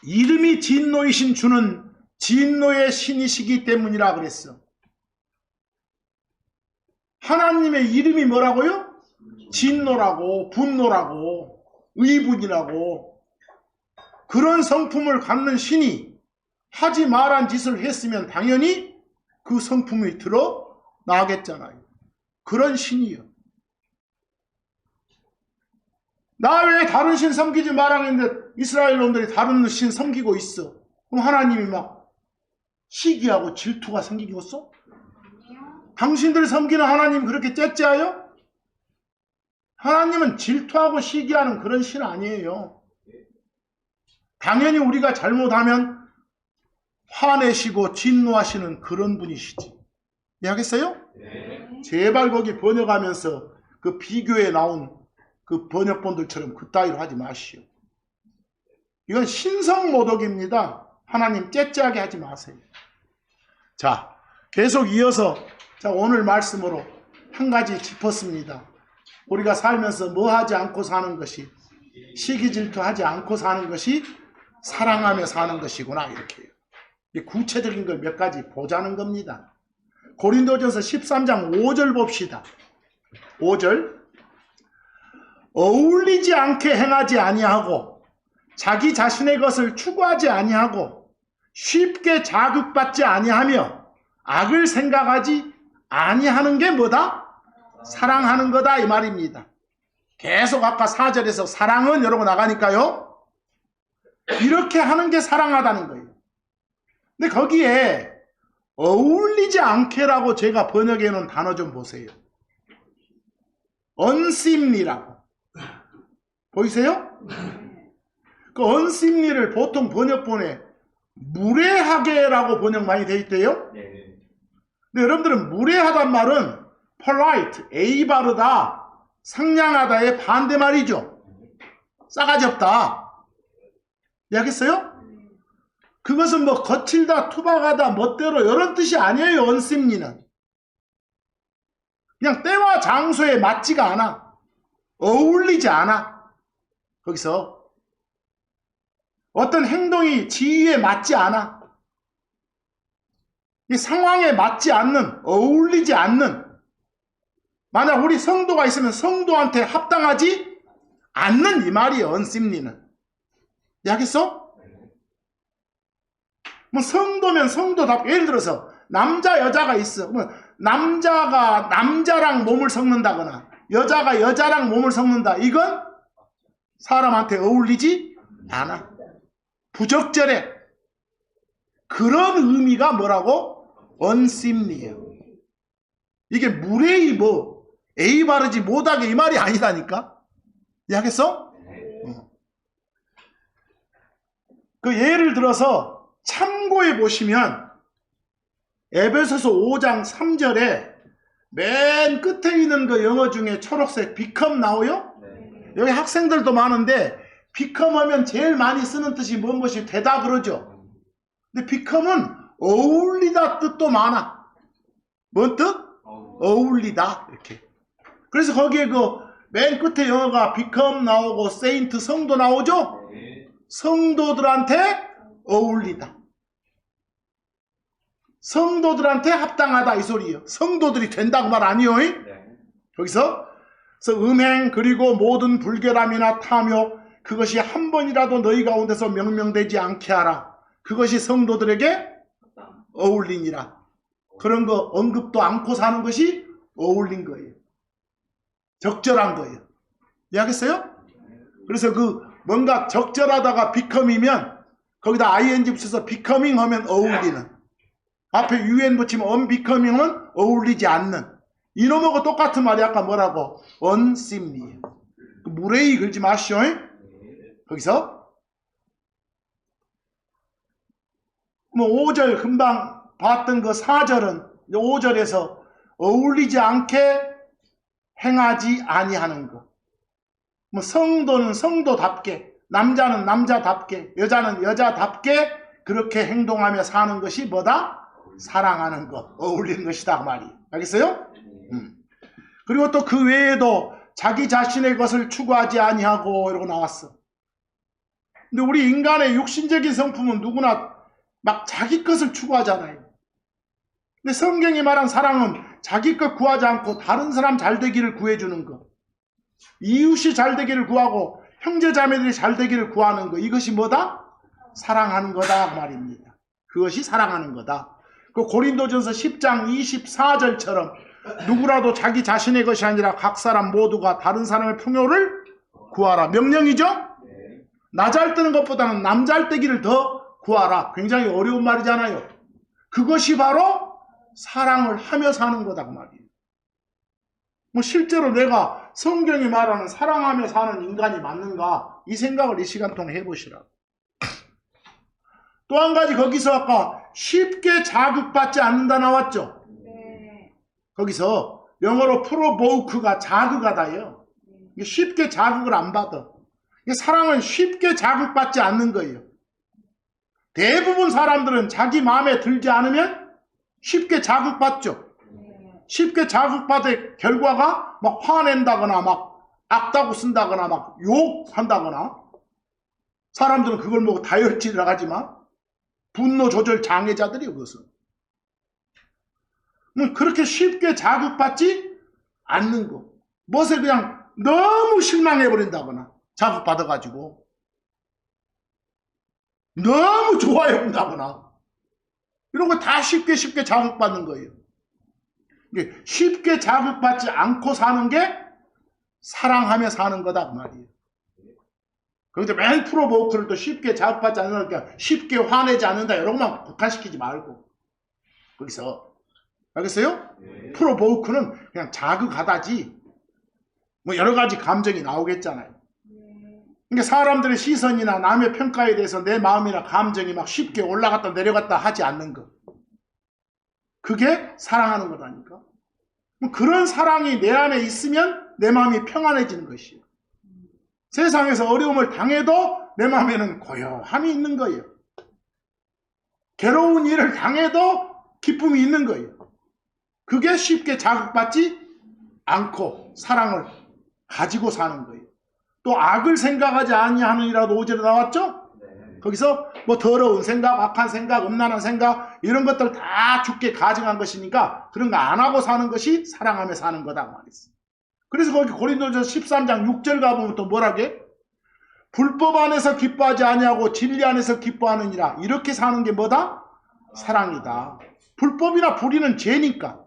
이름이 진노이신 주는 진노의 신이시기 때문이라 그랬어. 하나님의 이름이 뭐라고요? 진노라고, 분노라고, 의분이라고. 그런 성품을 갖는 신이 하지 말한 짓을 했으면 당연히 그 성품이 드러나겠잖아요. 그런 신이요. 나 왜 다른 신 섬기지 말라 했는데 이스라엘 놈들이 다른 신 섬기고 있어. 그럼 하나님이 막 시기하고 질투가 생기겠어? 당신들 섬기는 하나님 그렇게 째째해요? 하나님은 질투하고 시기하는 그런 신 아니에요. 당연히 우리가 잘못하면 화내시고 진노하시는 그런 분이시지. 이해하겠어요? 네. 제발 거기 번역하면서 그 비교에 나온 그 번역본들처럼 그따위로 하지 마시오. 이건 신성모독입니다. 하나님 째째하게 하지 마세요. 자, 계속 이어서 자, 오늘 말씀으로 한 가지 짚었습니다. 우리가 살면서 뭐 하지 않고 사는 것이, 시기 질투하지 않고 사는 것이 사랑하며 사는 것이구나, 이렇게요. 구체적인 걸 몇 가지 보자는 겁니다. 고린도전서 13장 5절 봅시다. 5절. 어울리지 않게 행하지 아니하고 자기 자신의 것을 추구하지 아니하고 쉽게 자극받지 아니하며 악을 생각하지 아니하는 게 뭐다? 사랑하는 거다 이 말입니다. 계속 아까 4절에서 사랑은 이러고 나가니까요. 이렇게 하는 게 사랑하다는 거예요. 근데 거기에 어울리지 않게라고 제가 번역해 놓은 단어 좀 보세요. unseemly라고. 보이세요? 그 unseemly를 보통 번역본에 무례하게라고 번역 많이 돼 있대요. 근데 여러분들은 무례하단 말은 polite, A 바르다, 상냥하다의 반대말이죠. 싸가지 없다. 이해하겠어요? 그것은 뭐 거칠다, 투박하다, 멋대로 이런 뜻이 아니에요. unseemly는. 그냥 때와 장소에 맞지가 않아. 어울리지 않아. 거기서 어떤 행동이 지위에 맞지 않아. 이 상황에 맞지 않는, 어울리지 않는. 만약 우리 성도가 있으면 성도한테 합당하지 않는 이 말이에요. unseemly는. 이해하겠어? 뭐 성도면 성도답게, 예를 들어서 남자 여자가 있어. 뭐 남자가 남자랑 몸을 섞는다거나 여자가 여자랑 몸을 섞는다. 이건 사람한테 어울리지 않아. 부적절해. 그런 의미가 뭐라고? unseemly예요. 이게 무례히 뭐 A 바르지 못하게 이 말이 아니라니까. 이해하겠어? 그 예를 들어서 참고해 보시면 에베소서 5장 3절에 맨 끝에 있는 그 영어 중에 초록색 become 나오요? 여기 학생들도 많은데 become 하면 제일 많이 쓰는 뜻이 뭔 것이 되다 그러죠. 근데 become은 어울리다 뜻도 많아. 뭔 뜻? 어울리다 이렇게. 그래서 거기에 그 맨 끝에 영어가 become 나오고 saint 성도 나오죠? 성도들한테 어울리다. 성도들한테 합당하다 이 소리예요. 성도들이 된다고 말 아니에요. 여기서 음행 그리고 모든 불결함이나 탐욕 그것이 한 번이라도 너희 가운데서 명명되지 않게 하라. 그것이 성도들에게 어울리니라. 그런 거 언급도 않고 사는 것이 어울린 거예요. 적절한 거예요. 이해하겠어요? 그래서 그 뭔가 적절하다가 become이면 거기다 ing 붙여서 becoming 하면 어울리는, 앞에 un 붙이면 unbecoming은 어울리지 않는, 이놈하고 똑같은 말이 아까 뭐라고? unseemly. 무례히 걸지 마시오. 거기서 뭐 5절 금방 봤던 그 4절은 5절에서 어울리지 않게 행하지 아니하는 것. 뭐 성도는 성도답게, 남자는 남자답게, 여자는 여자답게 그렇게 행동하며 사는 것이 뭐다? 사랑하는 것, 어울리는 것이다 그 말이. 알겠어요? 그리고 또 그 외에도 자기 자신의 것을 추구하지 아니하고 이러고 나왔어. 근데 우리 인간의 육신적인 성품은 누구나 막 자기 것을 추구하잖아요. 근데 성경이 말한 사랑은 자기 것 구하지 않고 다른 사람 잘 되기를 구해주는 것, 이웃이 잘 되기를 구하고 형제 자매들이 잘 되기를 구하는 것, 이것이 뭐다? 사랑하는 거다 그 말입니다. 그것이 사랑하는 거다. 그 고린도전서 10장 24절처럼 누구라도 자기 자신의 것이 아니라 각 사람 모두가 다른 사람의 풍요를 구하라. 명령이죠? 나 잘 되는 것보다는 남 잘 되기를 더 구하라. 굉장히 어려운 말이잖아요. 그것이 바로 사랑을 하며 사는 거다 그 말이에요. 뭐 실제로 내가 성경이 말하는 사랑하며 사는 인간이 맞는가, 이 생각을 이 시간 통해 해보시라. 또 한 가지, 거기서 아까 쉽게 자극받지 않는다 나왔죠? 네. 거기서 영어로 provoke가 자극하다예요. 쉽게 자극을 안 받아. 사랑은 쉽게 자극받지 않는 거예요. 대부분 사람들은 자기 마음에 들지 않으면 쉽게 자극받죠. 쉽게 자극받을 결과가 막 화낸다거나 막 악다고 쓴다거나 막 욕한다거나, 사람들은 그걸 보고 다혈질을 하지만 분노 조절 장애자들이 그것은 그렇게 쉽게 자극받지 않는 거, 무엇에 그냥 너무 실망해버린다거나 자극받아가지고 너무 좋아해 본다거나 이런 거 다 쉽게 자극받는 거예요. 쉽게 자극받지 않고 사는 게 사랑하며 사는 거다 그 말이에요. 그런데 맨 프로보크를 또 쉽게 자극받지 않으니까 쉽게 화내지 않는다 이런 것만 국한시키지 말고, 거기서 알겠어요? 네. 프로보크는 그냥 자극하다지 뭐 여러 가지 감정이 나오겠잖아요. 그러니까 사람들의 시선이나 남의 평가에 대해서 내 마음이나 감정이 막 쉽게 올라갔다 내려갔다 하지 않는 것, 그게 사랑하는 거다니까. 그런 사랑이 내 안에 있으면 내 마음이 평안해지는 것이에요. 세상에서 어려움을 당해도 내 마음에는 고요함이 있는 거예요. 괴로운 일을 당해도 기쁨이 있는 거예요. 그게 쉽게 자극받지 않고 사랑을 가지고 사는 거예요. 또 악을 생각하지 아니하느니라도 5절에 나왔죠? 네. 거기서 뭐 더러운 생각, 악한 생각, 음란한 생각 이런 것들 다 죽게 가증한 것이니까 그런 거 안 하고 사는 것이 사랑하며 사는 거다 말했어요. 그래서 거기 고린도전서 13장 6절 가보면 또 뭐라게? 불법 안에서 기뻐하지 아니하고 진리 안에서 기뻐하느니라. 이렇게 사는 게 뭐다? 사랑이다. 불법이나 불의는 죄니까.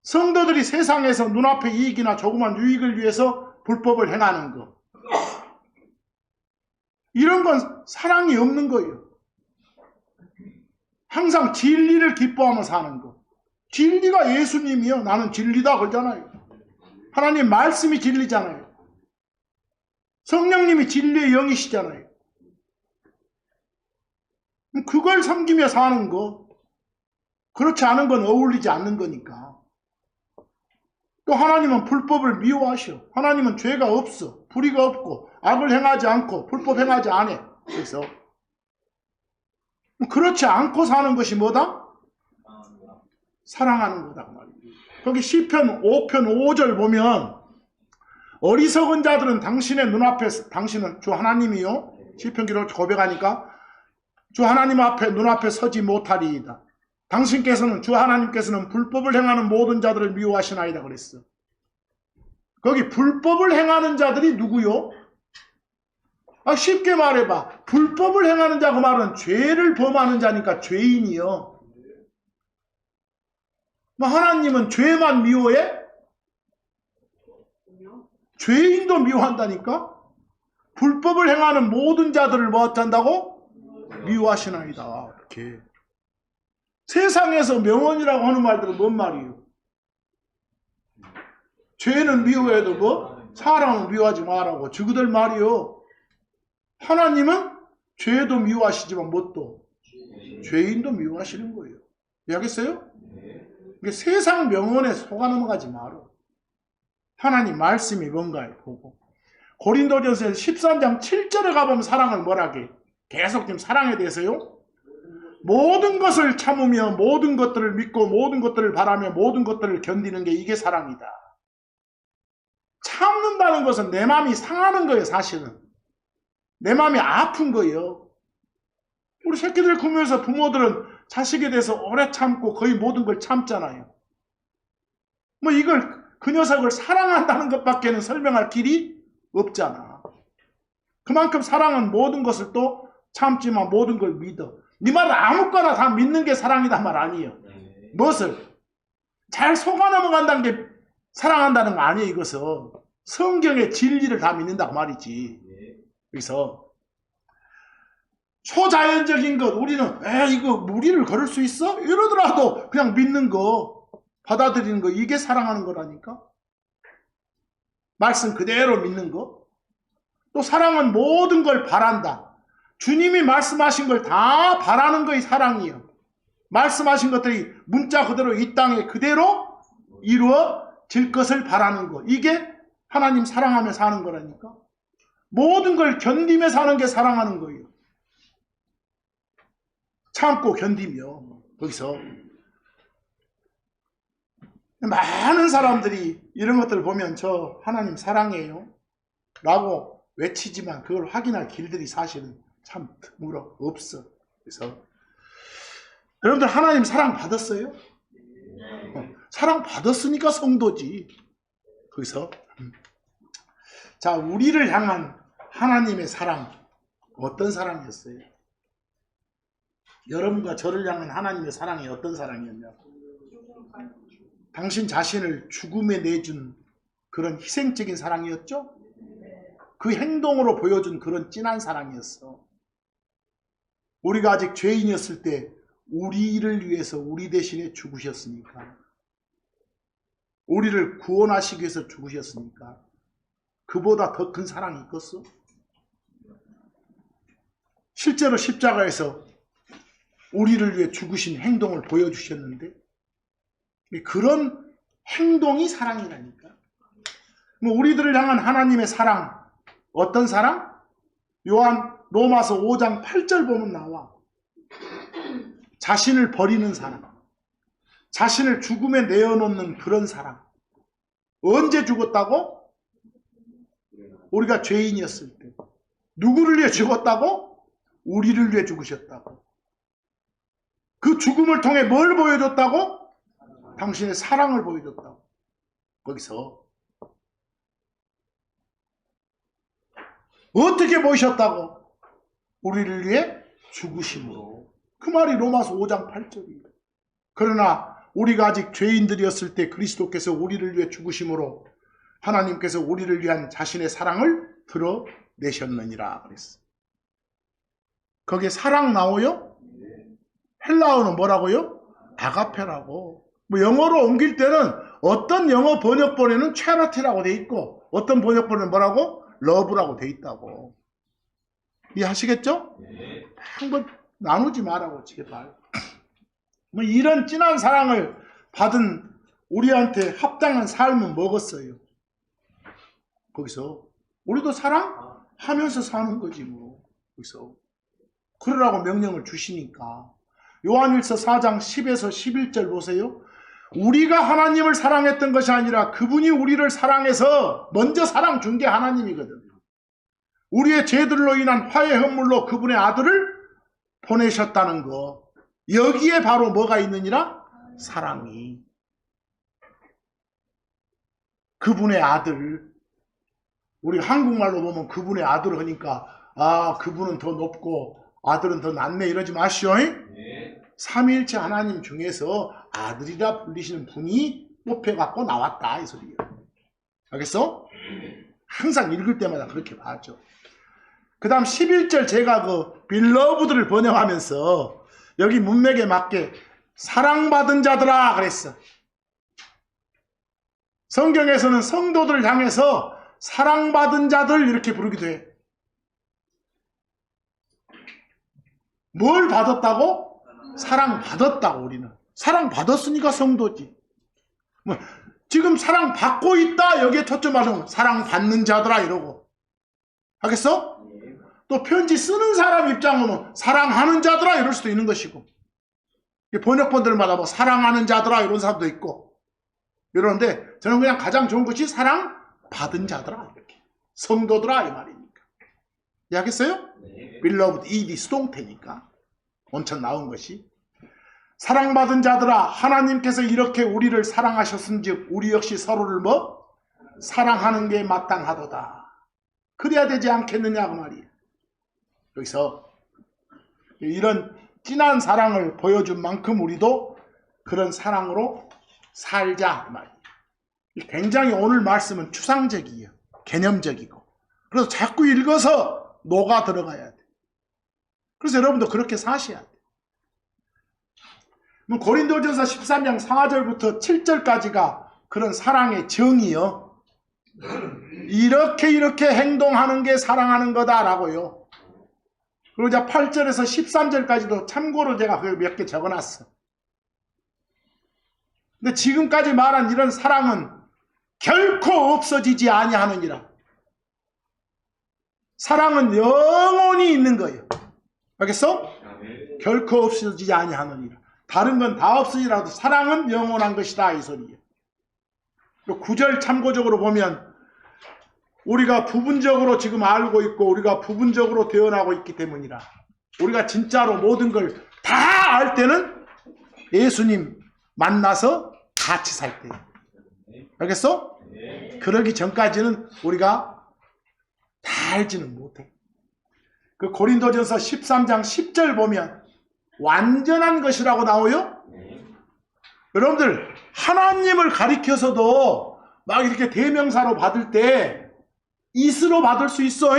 성도들이 세상에서 눈앞의 이익이나 조그만 유익을 위해서 불법을 행하는 거, 이런 건 사랑이 없는 거예요. 항상 진리를 기뻐하며 사는 거. 진리가 예수님이요. 나는 진리다 그러잖아요. 하나님 말씀이 진리잖아요. 성령님이 진리의 영이시잖아요. 그걸 섬기며 사는 거, 그렇지 않은 건 어울리지 않는 거니까. 또 하나님은 불법을 미워하셔. 하나님은 죄가 없어. 불의가 없고 악을 행하지 않고 불법 행하지 않아. 그래서 그렇지 않고 사는 것이 뭐다? 사랑하는 거다 그 말이에요. 거기 시편 5편 5절 보면 어리석은 자들은 당신의 눈앞에, 당신은 주 하나님이요, 시편 기록 고백하니까 주 하나님 앞에 눈앞에 서지 못하리이다. 당신께서는, 주 하나님께서는 불법을 행하는 모든 자들을 미워하시나이다 그랬어. 거기 불법을 행하는 자들이 누구요? 쉽게 말해봐. 불법을 행하는 자 그 말은 죄를 범하는 자니까 죄인이요. 뭐 하나님은 죄만 미워해? 죄인도 미워한다니까? 불법을 행하는 모든 자들을 뭐 한다고? 미워하시나이다. 이렇게. 세상에서 명언이라고 하는 말들은 뭔 말이에요? 죄는 미워해도 뭐? 사람은 미워하지 말라고. 저그들 말이요. 하나님은 죄도 미워하시지만 뭣도? 죄인도 미워하시는 거예요. 이해하겠어요? 그러니까 세상 명언에 속아 넘어가지 마라. 하나님 말씀이 뭔가를 보고. 고린도전서 13장 7절에 가보면 사랑을 뭐라게? 계속 지금 사랑에 대해서요. 모든 것을 참으며 모든 것들을 믿고 모든 것들을 바라며 모든 것들을 견디는 게 이게 사랑이다. 참는다는 것은 내 마음이 상하는 거예요. 사실은. 내 마음이 아픈 거예요. 우리 새끼들 크면서 부모들은 자식에 대해서 오래 참고 거의 모든 걸 참잖아요. 뭐 이걸 그 녀석을 사랑한다는 것밖에는 설명할 길이 없잖아. 그만큼 사랑은 모든 것을 또 참지만 모든 걸 믿어. 네 말은 아무거나 다 믿는 게 사랑이란 말 아니에요. 무엇을? 잘 속아 넘어간다는 게 사랑한다는 거 아니에요. 이것은 성경의 진리를 다 믿는다고 말이지. 그래서 초자연적인 것, 우리는 이거 무리를 걸을 수 있어? 이러더라도 그냥 믿는 거, 받아들이는 거, 이게 사랑하는 거라니까. 말씀 그대로 믿는 거. 또 사랑은 모든 걸 바란다. 주님이 말씀하신 걸 다 바라는 것이 사랑이에요. 말씀하신 것들이 문자 그대로 이 땅에 그대로 이루어질 것을 바라는 거. 이게 하나님 사랑하며 사는 거라니까. 모든 걸 견디며 사는 게 사랑하는 거예요. 참고 견디며. 거기서 많은 사람들이 이런 것들을 보면 저 하나님 사랑해요 라고 외치지만 그걸 확인할 길들이 사실은 참 드물어 없어. 그래서 여러분들 하나님 사랑 받았어요? 사랑 받았으니까 성도지. 거기서 자, 우리를 향한 하나님의 사랑 어떤 사랑이었어요? 여러분과 저를 향한 하나님의 사랑이 어떤 사랑이었냐고. 당신 자신을 죽음에 내준 그런 희생적인 사랑이었죠? 그 행동으로 보여준 그런 진한 사랑이었어. 우리가 아직 죄인이었을 때 우리를 위해서 우리 대신에 죽으셨으니까. 우리를 구원하시기 위해서 죽으셨으니까. 그보다 더 큰 사랑이 있겠어? 실제로 십자가에서 우리를 위해 죽으신 행동을 보여주셨는데 그런 행동이 사랑이라니까. 뭐 우리들을 향한 하나님의 사랑 어떤 사랑? 요한 로마서 5장 8절 보면 나와. 자신을 버리는 사랑, 자신을 죽음에 내어놓는 그런 사랑. 언제 죽었다고? 우리가 죄인이었을 때. 누구를 위해 죽었다고? 우리를 위해 죽으셨다고. 그 죽음을 통해 뭘 보여줬다고? 당신의 사랑을 보여줬다고. 거기서 어떻게 보이셨다고? 우리를 위해 죽으심으로. 그 말이 로마서 5장 8절이에요. 그러나 우리가 아직 죄인들이었을 때 그리스도께서 우리를 위해 죽으심으로 하나님께서 우리를 위한 자신의 사랑을 드러내셨느니라 그랬어요. 거기에 사랑 나오요? 헬라어는 뭐라고요? 아가페라고. 뭐 영어로 옮길 때는 어떤 영어 번역본에는 charity라고 돼 있고 어떤 번역본에는 뭐라고? love라고 돼 있다고. 이해하시겠죠? 네. 한번 나누지 말라고 제발. 뭐 이런 진한 사랑을 받은 우리한테 합당한 삶은 먹었어요. 거기서 우리도 사랑하면서 사는 거지 뭐. 거기서 그러라고 명령을 주시니까. 요한일서 4장 10에서 11절 보세요. 우리가 하나님을 사랑했던 것이 아니라 그분이 우리를 사랑해서 먼저 사랑 준 게 하나님이거든요. 우리의 죄들로 인한 화해 헌물로 그분의 아들을 보내셨다는 거. 여기에 바로 뭐가 있느니라? 사랑이. 그분의 아들. 우리 한국말로 보면 그분의 아들 하니까 그분은 더 높고 아들은 더 낫네 이러지 마시오. 네. 삼위일체 하나님 중에서 아들이라 불리시는 분이 뽑혀갖고 나왔다 이 소리예요. 알겠어? 항상 읽을 때마다 그렇게 봤죠. 그 다음 11절 제가 그 빌러브드를 번역하면서 여기 문맥에 맞게 사랑받은 자들아 그랬어. 성경에서는 성도들을 향해서 사랑받은 자들 이렇게 부르기도 해. 뭘 받았다고? 사랑받았다고. 우리는 사랑받았으니까 성도지. 뭐 지금 사랑받고 있다 여기에 초점하면 사랑받는 자들아 이러고 하겠어? 또 편지 쓰는 사람 입장으로는 사랑하는 자들아 이럴 수도 있는 것이고, 번역본들마다 뭐 사랑하는 자들아 이런 사람도 있고 이러는데, 저는 그냥 가장 좋은 것이 사랑받은 자들아 이렇게 성도들아 이 말이니까. 이해하겠어요? Beloved ED 수동태니까 원천 나온 것이 사랑받은 자들아 하나님께서 이렇게 우리를 사랑하셨은즉 우리 역시 서로를 뭐? 사랑하는 게 마땅하도다. 그래야 되지 않겠느냐 그 말이에요. 여기서 이런 진한 사랑을 보여준 만큼 우리도 그런 사랑으로 살자 그 말이에요. 굉장히 오늘 말씀은 추상적이에요. 개념적이고. 그래서 자꾸 읽어서 녹아 들어가야 돼. 그래서 여러분도 그렇게 사셔야 돼. 고린도전서 13장 4절부터 7절까지가 그런 사랑의 정의요. 이렇게 행동하는 게 사랑하는 거다라고요. 그리고 이제 8절에서 13절까지도 참고로 제가 몇 개 적어놨어. 근데 지금까지 말한 이런 사랑은 결코 없어지지 아니하느니라. 사랑은 영원히 있는 거예요. 알겠어? 결코 없어지지 아니하느니라. 다른 건 다 없으니라도 사랑은 영원한 것이다 이 소리예요. 9절 참고적으로 보면 우리가 부분적으로 지금 알고 있고 우리가 부분적으로 태어나고 있기 때문이라. 우리가 진짜로 모든 걸 다 알 때는 예수님 만나서 같이 살 때. 알겠어? 그러기 전까지는 우리가 다 알지는 못해. 그 고린도전서 13장 10절 보면 완전한 것이라고 나와요. 여러분들 하나님을 가리켜서도 막 이렇게 대명사로 받을 때 이스로 받을 수 있어?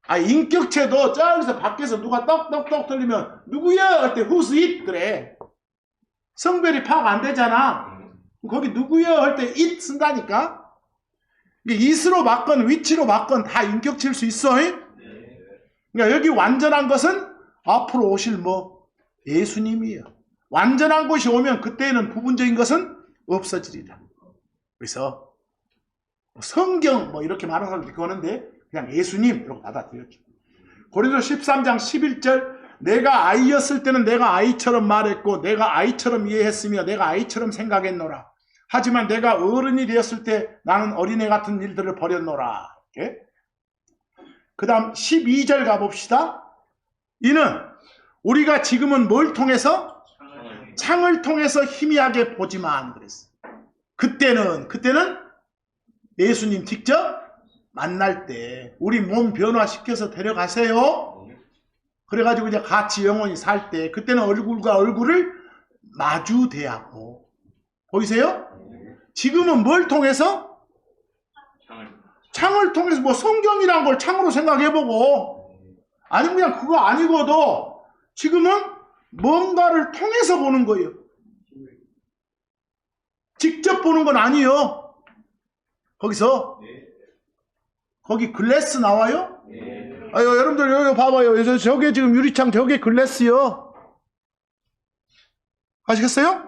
인격체도 저기서 밖에서 누가 떡떡떡 들리면 누구야? 할 때 who's it? 그래. 성별이 파악 안 되잖아. 거기 누구야? 할 때 it 쓴다니까. 이스로 받건 위치로 받건 다 인격체일 수 있어? 그러니까 여기 완전한 것은 앞으로 오실 예수님이에요. 완전한 것이 오면 그때는 부분적인 것은 없어지리라. 그래서 성경 이렇게 말하는 사람도 있고 하는데 그냥 예수님 이렇게 받아들였죠. 고린도서 13장 11절 내가 아이였을 때는 내가 아이처럼 말했고 내가 아이처럼 이해했으며 내가 아이처럼 생각했노라. 하지만 내가 어른이 되었을 때 나는 어린애 같은 일들을 버렸노라. 그 다음 12절 가봅시다. 이는 우리가 지금은 뭘 통해서? 창을 통해서 희미하게 보지만 그랬어. 그때는 예수님 직접 만날 때 우리 몸 변화시켜서 데려가세요. 그래가지고 이제 같이 영원히 살 때 그때는 얼굴과 얼굴을 마주 대하고. 보이세요? 지금은 뭘 통해서? 창을 통해서 성경이란 걸 창으로 생각해보고, 아니면 그냥 그거 아니고도 지금은 뭔가를 통해서 보는 거예요. 직접 보는 건 아니에요. 거기 글래스 나와요? 여러분들 여기 봐봐요. 저게 지금 유리창, 저게 글래스요. 아시겠어요?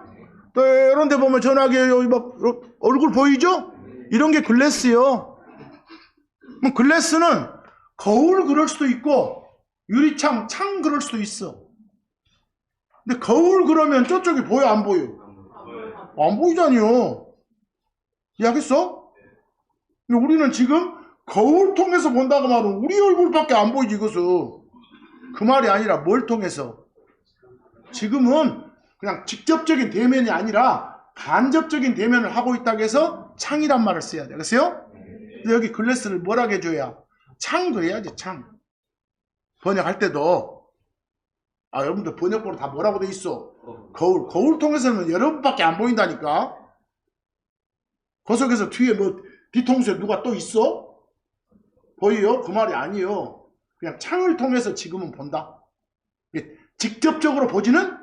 또 이런 데 보면 전화기 여기 막 얼굴 보이죠? 이런 게 글래스요. 글래스는 거울 그럴 수도 있고 유리창, 창 그럴 수도 있어. 근데 거울 그러면 저쪽이 보여 안 보여? 안 보이잖아요. 이해하겠어? 근데 우리는 지금 거울 통해서 본다고 말하면 우리 얼굴밖에 안 보이지 이것은. 그 말이 아니라 뭘 통해서? 지금은 그냥 직접적인 대면이 아니라 간접적인 대면을 하고 있다고 해서 창이란 말을 써야 돼. 그래서요? 근데 여기 글래스를 뭐라고 해줘야? 창 그래야지, 창. 번역할 때도 아, 여러분들 번역본은 다 뭐라고 돼 있어? 거울 통해서는 여러분밖에 안 보인다니까. 그 속에서 뒤에 뭐 뒤통수에 누가 또 있어? 보여요? 그 말이 아니에요. 그냥 창을 통해서 지금은 본다. 직접적으로 보지는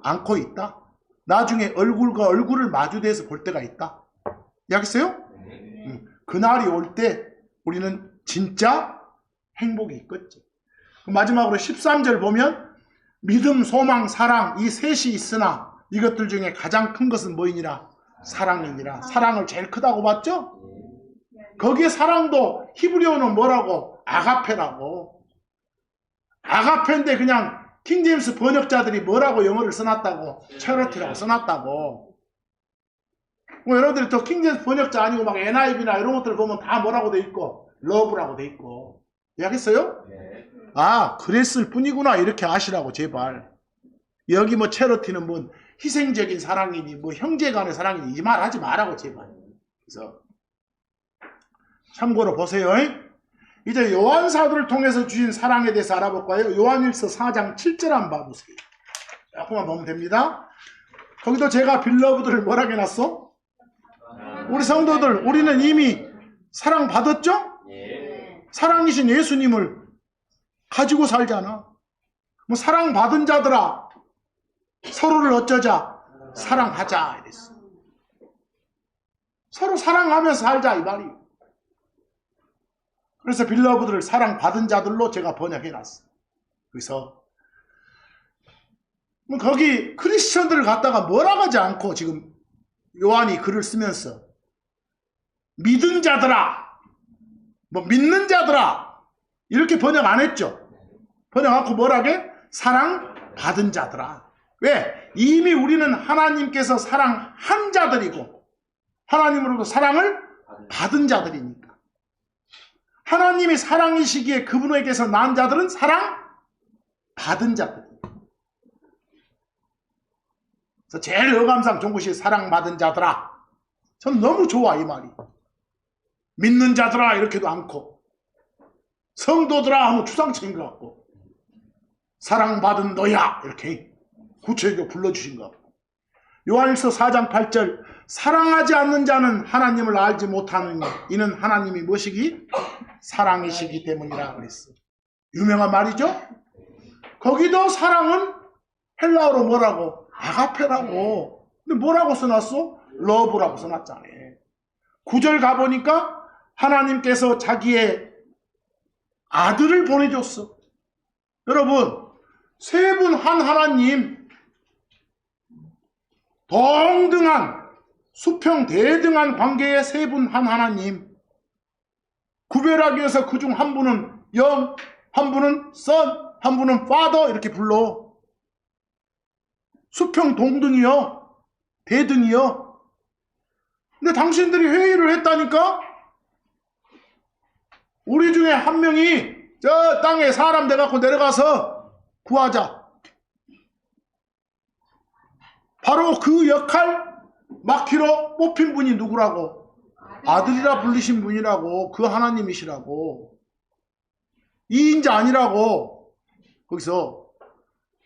않고 있다. 나중에 얼굴과 얼굴을 마주대서 볼 때가 있다. 이해하겠어요? 그날이 올 때 우리는 진짜 행복이 있겠지. 마지막으로 13절 보면 믿음, 소망, 사랑 이 셋이 있으나 이것들 중에 가장 큰 것은 뭐이니라? 사랑이니라. 사랑을 제일 크다고 봤죠? 거기에 사랑도 히브리어는 뭐라고? 아가페라고. 아가페인데 그냥 킹제임스 번역자들이 뭐라고 영어를 써놨다고? 체러티라고 써놨다고. 뭐 여러분들이 또 킹제임스 번역자 아니고 막 NIV나 이런 것들 보면 다 뭐라고 돼 있고 러브라고 돼 있고. 이해하겠어요? 네. 아, 그랬을 뿐이구나 이렇게 아시라고 제발. 여기 뭐 체러티는 뭐 희생적인 사랑이니 뭐 형제간의 사랑이니 이 말 하지 말라고 제발. 그래서 참고로 보세요. 이제 요한사도를 통해서 주신 사랑에 대해서 알아볼까요? 요한일서 4장 7절 한번 봐보세요. 조금만 보면 됩니다. 거기도 제가 빌러브들을 뭐라고 해놨어? 우리 성도들, 우리는 이미 사랑받았죠? 사랑이신 예수님을 가지고 살잖아. 뭐 사랑받은 자들아 서로를 어쩌자? 사랑하자 이랬어. 서로 사랑하면서 살자 이 말이. 그래서 빌러브들을 사랑받은 자들로 제가 번역해놨어. 그래서 거기 크리스천들을 갖다가 뭐라고 하지 않고 지금 요한이 글을 쓰면서 믿은 자들아 뭐 믿는 자들아 이렇게 번역 안 했죠. 번역 않고 뭐라게? 사랑받은 자들아. 왜? 이미 우리는 하나님께서 사랑한 자들이고 하나님으로부터 사랑을 받은 자들이니까. 하나님이 사랑이시기에 그분에게서 난 자들은 사랑받은 자들. 그래서 제일 어감상 좋은 것이 사랑받은 자들아. 전 너무 좋아 이 말이. 믿는 자들아 이렇게도 않고 성도들아 하면 추상적인 것 같고 사랑받은 너야 이렇게 구체적으로 불러주신 것 같고. 요한일서 4장 8절 사랑하지 않는 자는 하나님을 알지 못하느니 이는 하나님이 무엇이기? 사랑이시기 때문이라 그랬어. 유명한 말이죠. 거기도 사랑은 헬라어로 뭐라고? 아가페라고. 근데 뭐라고 써놨어? 러브라고 써놨잖아. 9절 가보니까 하나님께서 자기의 아들을 보내줬어. 여러분 세 분 한 하나님 동등한 수평대등한 관계의 세 분 한 하나님 구별하기 위해서 그중 한 분은 영, 한 분은 선, 한 분은 파더 이렇게 불러. 수평동등이요. 대등이요. 근데 당신들이 회의를 했다니까? 우리 중에 한 명이 저 땅에 사람 돼갖고 내려가서 구하자. 바로 그 역할 맡기로 뽑힌 분이 누구라고? 아들이라 불리신 분이라고. 그 하나님이시라고. 이인자 아니라고. 거기서.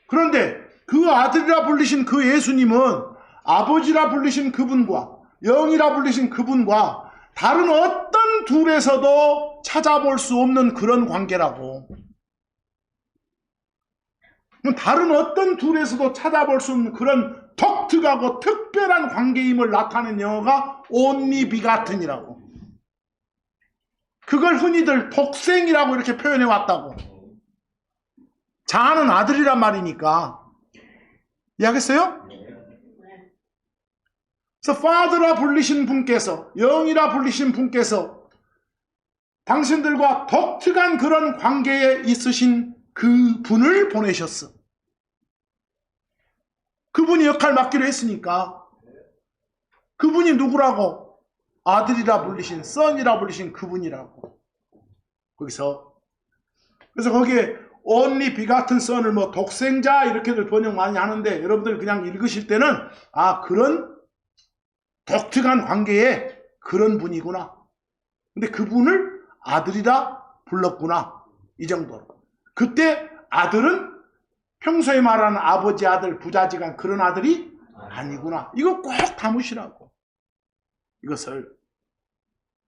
그런데 그 아들이라 불리신 그 예수님은 아버지라 불리신 그분과 영이라 불리신 그분과 다른 어떤 둘에서도 찾아볼 수 없는 그런 관계라고. 다른 어떤 둘에서도 찾아볼 수 없는 그런 독특하고 특별한 관계임을 나타낸 영어가 only begotten이라고. 그걸 흔히들 독생이라고 이렇게 표현해 왔다고. 자아는 아들이란 말이니까. 이해하겠어요? 그래서 Father라 불리신 분께서, 영이라 불리신 분께서 당신들과 독특한 그런 관계에 있으신 그 분을 보내셨어. 그분이 역할 맡기로 했으니까. 그분이 누구라고? 아들이라 불리신, son이라 불리신 그분이라고. 거기서. 그래서 거기에 only begotten son을 뭐 독생자 이렇게들 번역 많이 하는데 여러분들 그냥 읽으실 때는 아, 그런 독특한 관계에 그런 분이구나. 근데 그분을 아들이라 불렀구나. 이 정도로. 그때 아들은 평소에 말하는 아버지 아들 부자지간 그런 아들이 아니구나. 이거 꼭 담으시라고. 이것을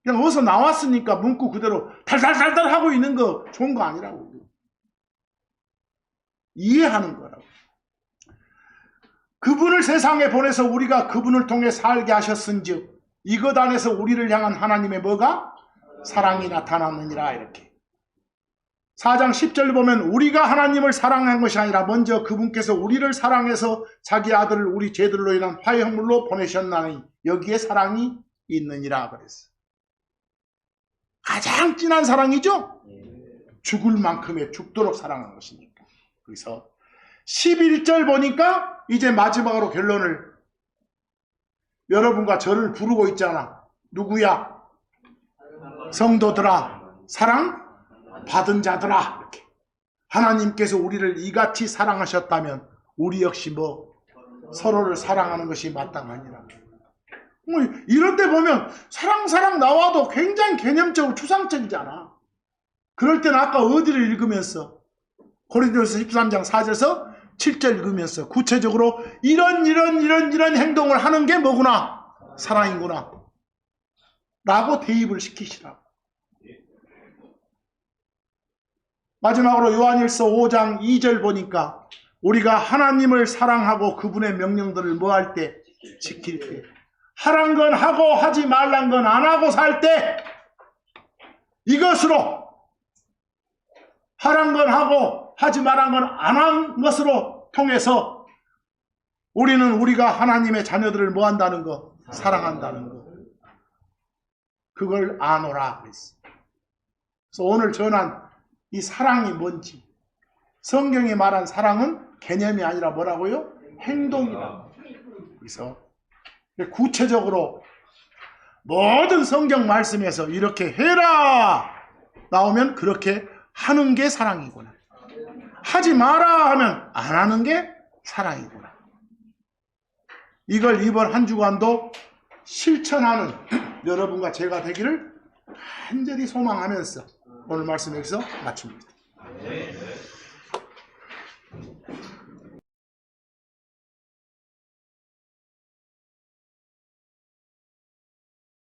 그냥 어디서 나왔으니까 문구 그대로 달달달달 하고 있는 거 좋은 거 아니라고. 이해하는 거라고. 그분을 세상에 보내서 우리가 그분을 통해 살게 하셨은즉 이것 안에서 우리를 향한 하나님의 뭐가? 사랑이 나타났느니라. 이렇게 4장 10절 보면 우리가 하나님을 사랑한 것이 아니라 먼저 그분께서 우리를 사랑해서 자기 아들을 우리 죄들로 인한 화해물로 보내셨나니 여기에 사랑이 있느니라 그랬어요. 가장 진한 사랑이죠. 죽을 만큼의 죽도록 사랑한 것이니까. 그래서 11절 보니까 이제 마지막으로 결론을 여러분과 저를 부르고 있잖아. 누구야? 성도들아, 사랑 받은 자들아. 이렇게. 하나님께서 우리를 이같이 사랑하셨다면 우리 역시 뭐 서로를 사랑하는 것이 마땅하니라. 이런 데 보면 사랑 나와도 굉장히 개념적으로 추상적이잖아. 그럴 때는 아까 어디를 읽으면서 고린도서 13장 4절에서 7절 읽으면서 구체적으로 이런 행동을 하는 게 뭐구나? 사랑이구나. 라고 대입을 시키시라고. 마지막으로 요한일서 5장 2절 보니까 우리가 하나님을 사랑하고 그분의 명령들을 뭐 할 때? 지킬 때. 하란 건 하고 하지 말란 건 안 하고 살 때 이것으로 하란 건 하고 하지 말란 건 안 한 것으로 통해서 우리는 우리가 하나님의 자녀들을 뭐 한다는 거? 사랑한다는 거. 그걸 아노라 그랬어. 그래서 오늘 전한 이 사랑이 뭔지 성경이 말한 사랑은 개념이 아니라 뭐라고요? 행동이라. 그래서 구체적으로 모든 성경 말씀에서 이렇게 해라 나오면 그렇게 하는 게 사랑이구나. 하지 마라 하면 안 하는 게 사랑이구나. 이걸 이번 한 주간도 실천하는 여러분과 제가 되기를 간절히 소망하면서 오늘 말씀 여기서 마칩니다.